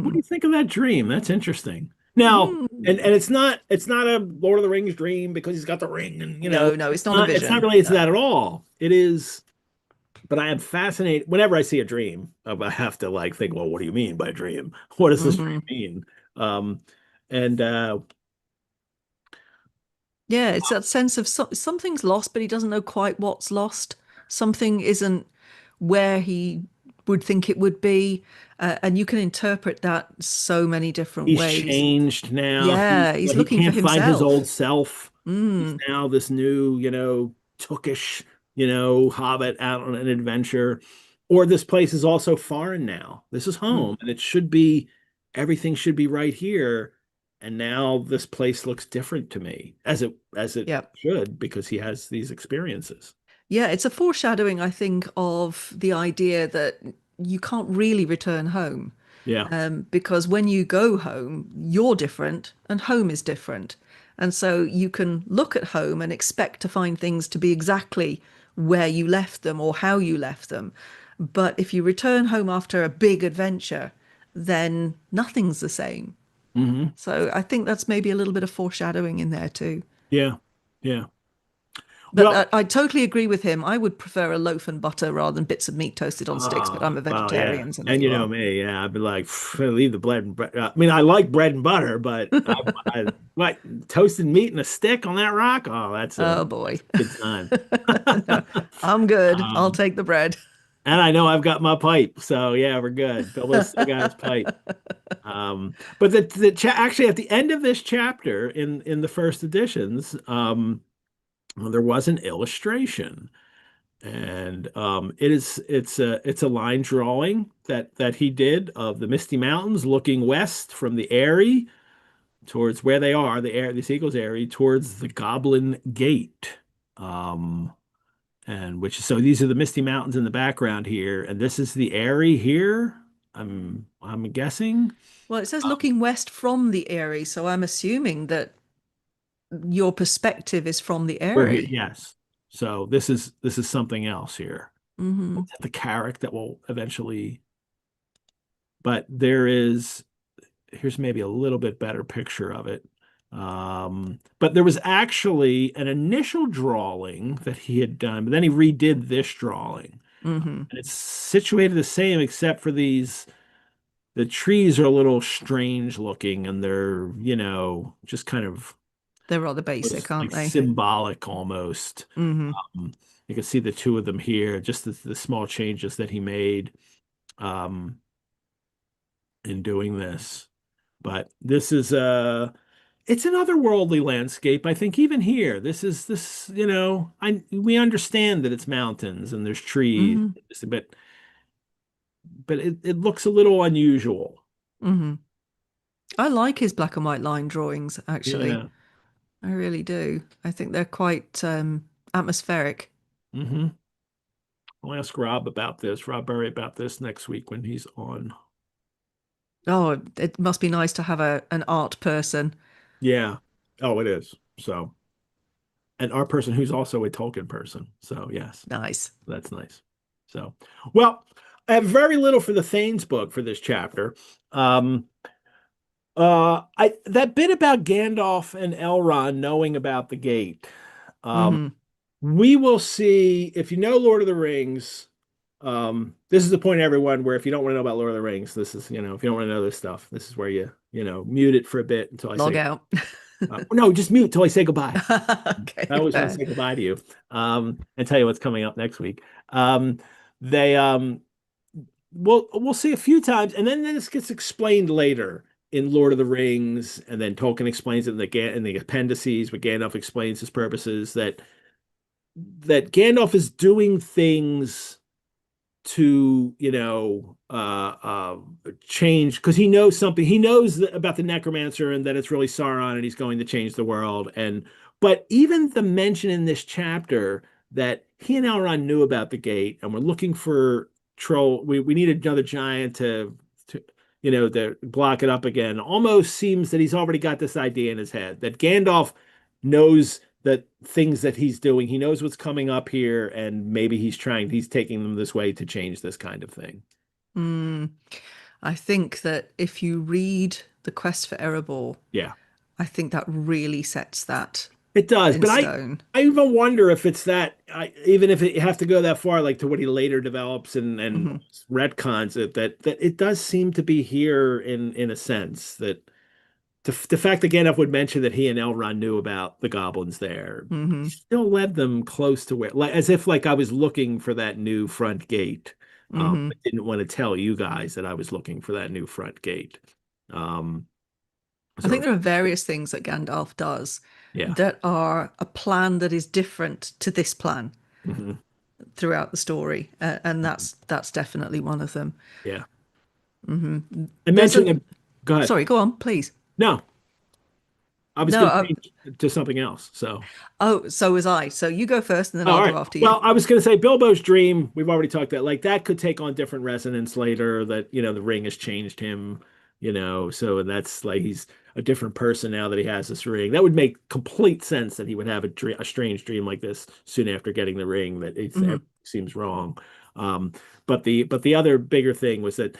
What do Hmm. you think of that dream? That's interesting. Now, Hmm. and it's not a Lord of the Rings dream because he's got the ring and No, no, it's not a it's not vision. related to No. that at all. It is, but I am fascinated whenever I see a dream. I have to like think, well, what do you mean by dream? What does this dream Hmm. mean? Um, and Yeah, it's that sense of something's lost, but he doesn't know quite what's lost. Something isn't where he would think it would be. And you can interpret that so many different he's ways. changed now. Yeah, he's He looking for can't find his old himself. self. He's Mm, now this new, tookish, hobbit out on an adventure. Or this place is also foreign now. This is mm. home, and everything should be right here. And now this place looks different to me, as it Yeah. should, because he has these experiences. Yeah, it's a foreshadowing, I think, of the idea that you can't really return home. Yeah. Because when you go home, you're different and home is different. And so you can look at home and expect to find things to be exactly where you left them or how you left them. But if you return home after a big adventure, then nothing's the same. Hmm. So I think that's maybe a little bit of foreshadowing in there too. Yeah. Yeah. But Well, I totally agree with him. I would prefer a loaf and butter rather than bits of meat toasted on sticks, but I'm a well, yeah. vegetarian, so And you you know are. me, yeah, I'd be like, leave the bread and bread. I mean, I like bread and butter, but what toasted meat and a stick on that rock? Oh, that's a Oh boy. good time. No, I'm good. I'll Um, take the bread. and I know I've got my pipe, so yeah, we're good. Bilbo's still got his pipe. But the cha actually at the end of this chapter in the first editions, well, there was an illustration, and it's a line drawing that he did of the Misty Mountains looking west from the Eyrie towards where they are, the Seagulls Eyrie towards the Goblin Gate. Um, and which so these are the Misty Mountains in the background here, and this is the Eyrie here. I'm guessing. Well, it says Um, looking west from the Eyrie, so I'm assuming that your perspective is from the we're here, Eyrie. yes. So this is something else here. Hmm. The carrack that will eventually, but there is here's maybe a little bit better picture of it. But there was actually an initial drawing that he had done, but then he redid this drawing. Hmm. And it's situated the same except for the trees are a little strange looking and they're, just kind of They're rather basic, almost aren't like they? symbolic almost. Hmm. You can see the two of them here, just the small changes that he made um, in doing this. But this is it's an otherworldly landscape. I think even here, we understand that it's mountains and there's trees, Hmm. but it looks a little unusual. Hmm. I like his black and white line drawings, actually. Yeah. I really do. I think they're quite atmospheric. Hmm. I'll ask Rob Berry about this next week when he's on. Oh, it must be nice to have an art person. Yeah. Oh, it is. So, and our person who's also a Tolkien person. So, yes, Nice. that's nice. So, well, I have very little for the Thanes book for this chapter. Um, I that bit about Gandalf and Elrond knowing about the gate. Um, Hmm. we will see if you know Lord of the Rings. This is the point, everyone, where if you don't want to know about Lord of the Rings, this is, if you don't want to know this stuff, this is where you mute it for a bit until I Log say, out. no, just mute until I say goodbye. I Okay, always want to fair. say goodbye to you, and tell you what's coming up next week. They, we'll see a few times, and then this gets explained later in Lord of the Rings, and then Tolkien explains it in the appendices, but Gandalf explains his purposes that Gandalf is doing things to change because he knows something he knows about the necromancer and that it's really Sauron and he's going to change the world. And but even the mention in this chapter that he and Elrond knew about the gate and we're looking for troll, we need another giant to to block it up again, almost seems that he's already got this idea in his head that Gandalf knows that things that he's doing, he knows what's coming up here, and maybe he's taking them this way to change this kind of thing. Mm, I think that if you read The Quest for Erebor, Yeah, I think that really sets that it does. in But stone. I even wonder if it's even if you have to go that far, like to what he later develops and Hmm. retcons it, that it does seem to be here in a sense that the fact that Gandalf would mention that he and Elrond knew about the goblins there Hmm. still led them close to where, like, as if like I was looking for that new front gate. Hmm. I didn't want to tell you guys that I was looking for that new front gate. Um, I think so there are various things that Gandalf does yeah. that are a plan that is different to this plan Mhm. throughout the story, and that's definitely one of them. Yeah. Hmm. I There's mentioned a that. Go ahead. Sorry, go on, please. No, I was No, going to change to something else. So. oh, so was I. So you go first, and then Oh, I'll all go right. after you. Well, I was going to say Bilbo's dream. We've already talked that. Like that could take on different resonance later. That the ring has changed him. So and that's like he's a different person now that he has this ring. That would make complete sense that he would have a strange dream like this soon after getting the ring. That everything Hmm. seems wrong. Um, but the other bigger thing was that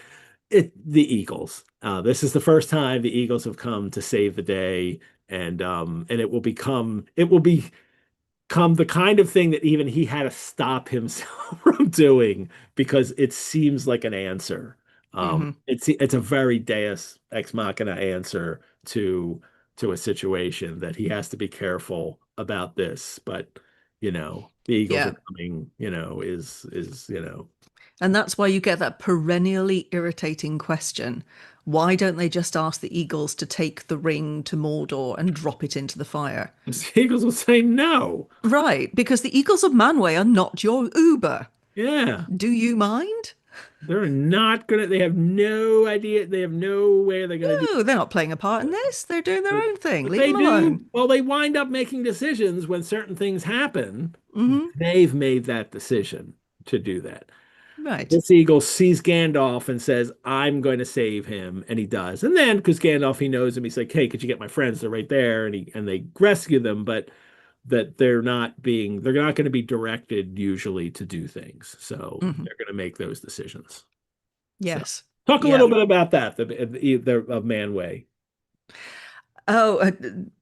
the Eagles. This is the first time the Eagles have come to save the day, and it will be come the kind of thing that even he had to stop himself from doing because it seems like an answer. Hmm. It's a very Deus ex machina answer to a situation that he has to be careful about this. But the Eagles are Yeah. coming. Is. And that's why you get that perennially irritating question. Why don't they just ask the Eagles to take the ring to Mordor and drop it into the fire? The Eagles will say no. Right, because the Eagles of Manway are not your Uber. Yeah. Do you mind? They're not gonna. They have no idea. They have no way they're gonna do. No, they're not playing a part in this. They're doing their But, own thing. but Leave they them do. alone. Well, they wind up making decisions when certain things happen. Hmm. They've made that decision to do that. Right. This eagle sees Gandalf and says, "I'm going to save him," and he does. And then, because Gandalf, he knows him, he's like, "Hey, could you get my friends? They're right there," and they rescue them. But that they're not going to be directed usually to do things. So Hmm. they're going to make those decisions. So Yes. talk a Yeah. little bit about that, the of Manway. Oh,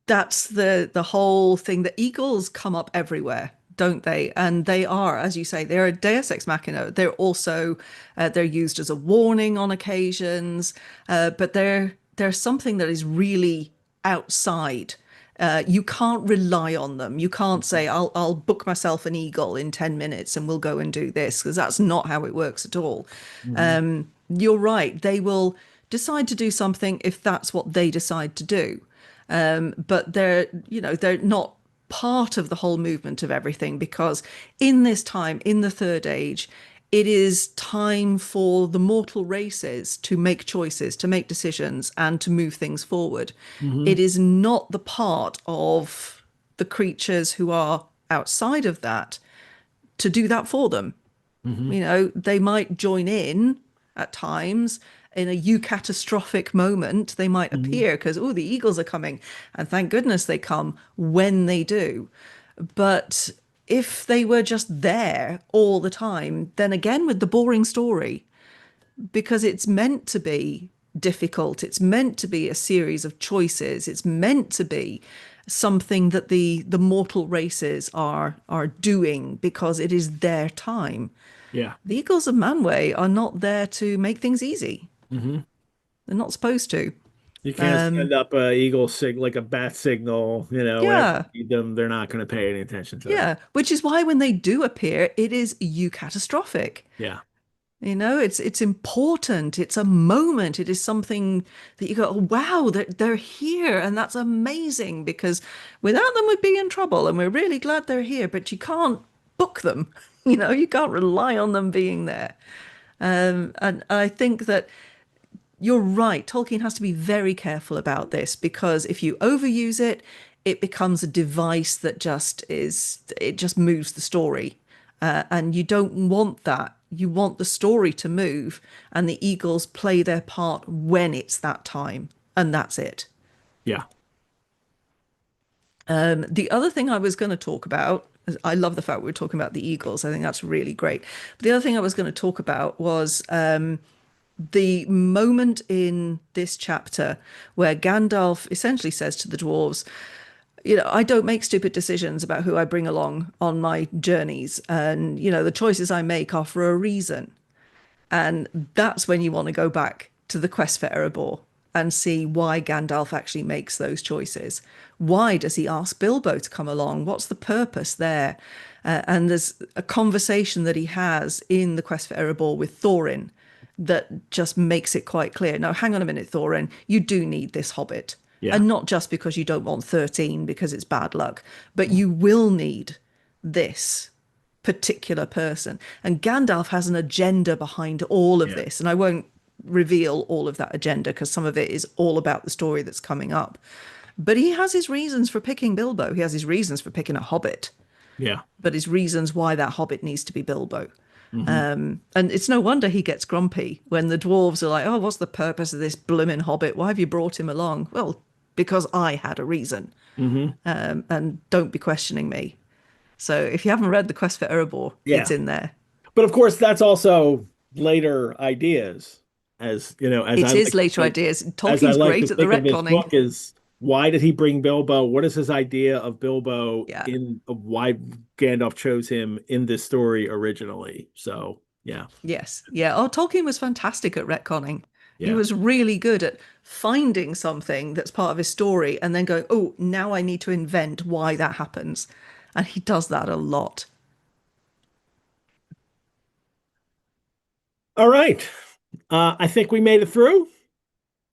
that's the whole thing. The eagles come up everywhere, don't they? And they are, as you say, they're a Deus ex machina. They're also they're used as a warning on occasions, but they're something that is really outside. You can't rely on them. You can't say, I'll book myself an eagle in 10 minutes and we'll go and do this, because that's not how it works at all. Hmm. You're right. They will decide to do something if that's what they decide to do. But they're not part of the whole movement of everything, because in this time, in the Third Age, it is time for the mortal races to make choices, to make decisions, and to move things forward. Hmm. It is not the part of the creatures who are outside of that to do that for them. Hmm. They might join in at times. In a eucatastrophic moment, they might Hmm. appear because, oh, the eagles are coming. And thank goodness they come when they do. But if they were just there all the time, then again with the boring story, because it's meant to be difficult, it's meant to be a series of choices, it's meant to be something that the mortal races are doing because it is their time. Yeah. The Eagles of Manway are not there to make things easy. Hmm. They're not supposed to. You can't Um, send up a eagle like a bat signal, whenever yeah, you need them, they're not going to pay any attention to that. yeah. Which is why when they do appear, it is catastrophic. Yeah. It's important. It's a moment. It is something that you go, oh, wow, they're here, and that's amazing, because without them we'd be in trouble, and we're really glad they're here. But you can't book them. You can't rely on them being there. And I think that you're right. Tolkien has to be very careful about this, because if you overuse it, it becomes a device that it just moves the story. And you don't want that. You want the story to move, and the Eagles play their part when it's that time, and that's it. Yeah. The other thing I was going to talk about, I love the fact we're talking about the Eagles. I think that's really great. But the other thing I was going to talk about was the moment in this chapter where Gandalf essentially says to the dwarves, I don't make stupid decisions about who I bring along on my journeys. And, the choices I make are for a reason. And that's when you want to go back to the quest for Erebor and see why Gandalf actually makes those choices. Why does he ask Bilbo to come along? What's the purpose there? And there's a conversation that he has in the quest for Erebor with Thorin that just makes it quite clear. Now, hang on a minute, Thorin, you do need this hobbit. Yeah. And not just because you don't want 13 because it's bad luck, but you will need this particular person. And Gandalf has an agenda behind all of Yeah. this. And I won't reveal all of that agenda because some of it is all about the story that's coming up. But he has his reasons for picking Bilbo. He has his reasons for picking a hobbit, Yeah. but his reasons why that hobbit needs to be Bilbo. Hmm. And it's no wonder he gets grumpy when the dwarves are like, oh, what's the purpose of this blooming hobbit? Why have you brought him along? Well, because I had a reason. Hmm. And don't be questioning me. So if you haven't read The Quest for Erebor, it's Yeah. in there. But of course, that's also later ideas, as It is later ideas. as I Tolkien's like to great at the think of this retconning. book is Why did he bring Bilbo? What is his idea of Bilbo Yeah. in of why Gandalf chose him in this story originally? So, yeah, Yes. Yeah. Oh, Tolkien was fantastic at retconning. He yeah. was really good at finding something that's part of his story and then going, oh, now I need to invent why that happens. And he does that a lot. All right. I think we made it through.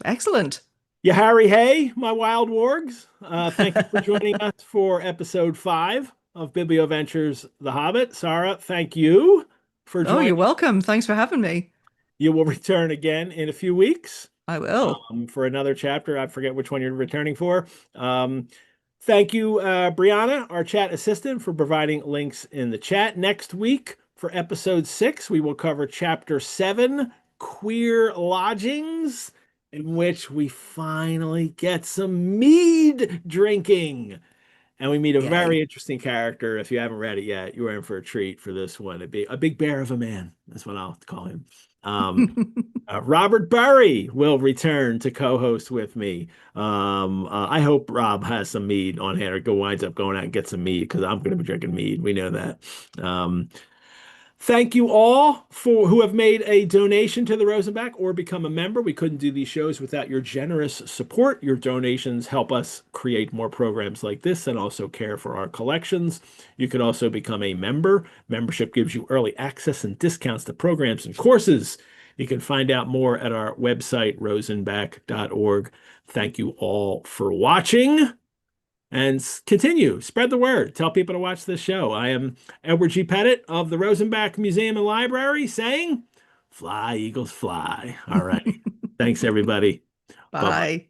Excellent. Yeah, Harry, hey, my wild wargs. Thank you for joining us for episode 5 of Biblioventures The Hobbit. Sarah, thank you for Oh, you're joining. welcome. Thanks for having me. You will return again in a few weeks I will. for another chapter. I forget which one you're returning for. Um, Thank you, Brianna, our chat assistant, for providing links in the chat. Next week, for episode 6, we will cover chapter 7, Queer Lodgings, in which we finally get some mead drinking. And we meet a Yay. very interesting character. If you haven't read it yet, you're in for a treat for this one. It'd be a big bear of a man. That's what I'll call him. Um, Robert Burry will return to co-host with me. I hope Rob has some mead on hand or winds up going out and get some mead because I'm going to be drinking mead. We know that. Um, Thank you all for who have made a donation to the Rosenbach or become a member. We couldn't do these shows without your generous support. Your donations help us create more programs like this and also care for our collections. You can also become a member. Membership gives you early access and discounts to programs and courses. You can find out more at our website, rosenbach.org. Thank you all for watching and continue. Spread the word. Tell people to watch this show. I am Edward G. Pettit of the Rosenbach Museum and Library saying, fly, eagles, fly. All righty. Thanks, everybody. Bye bye. Bye.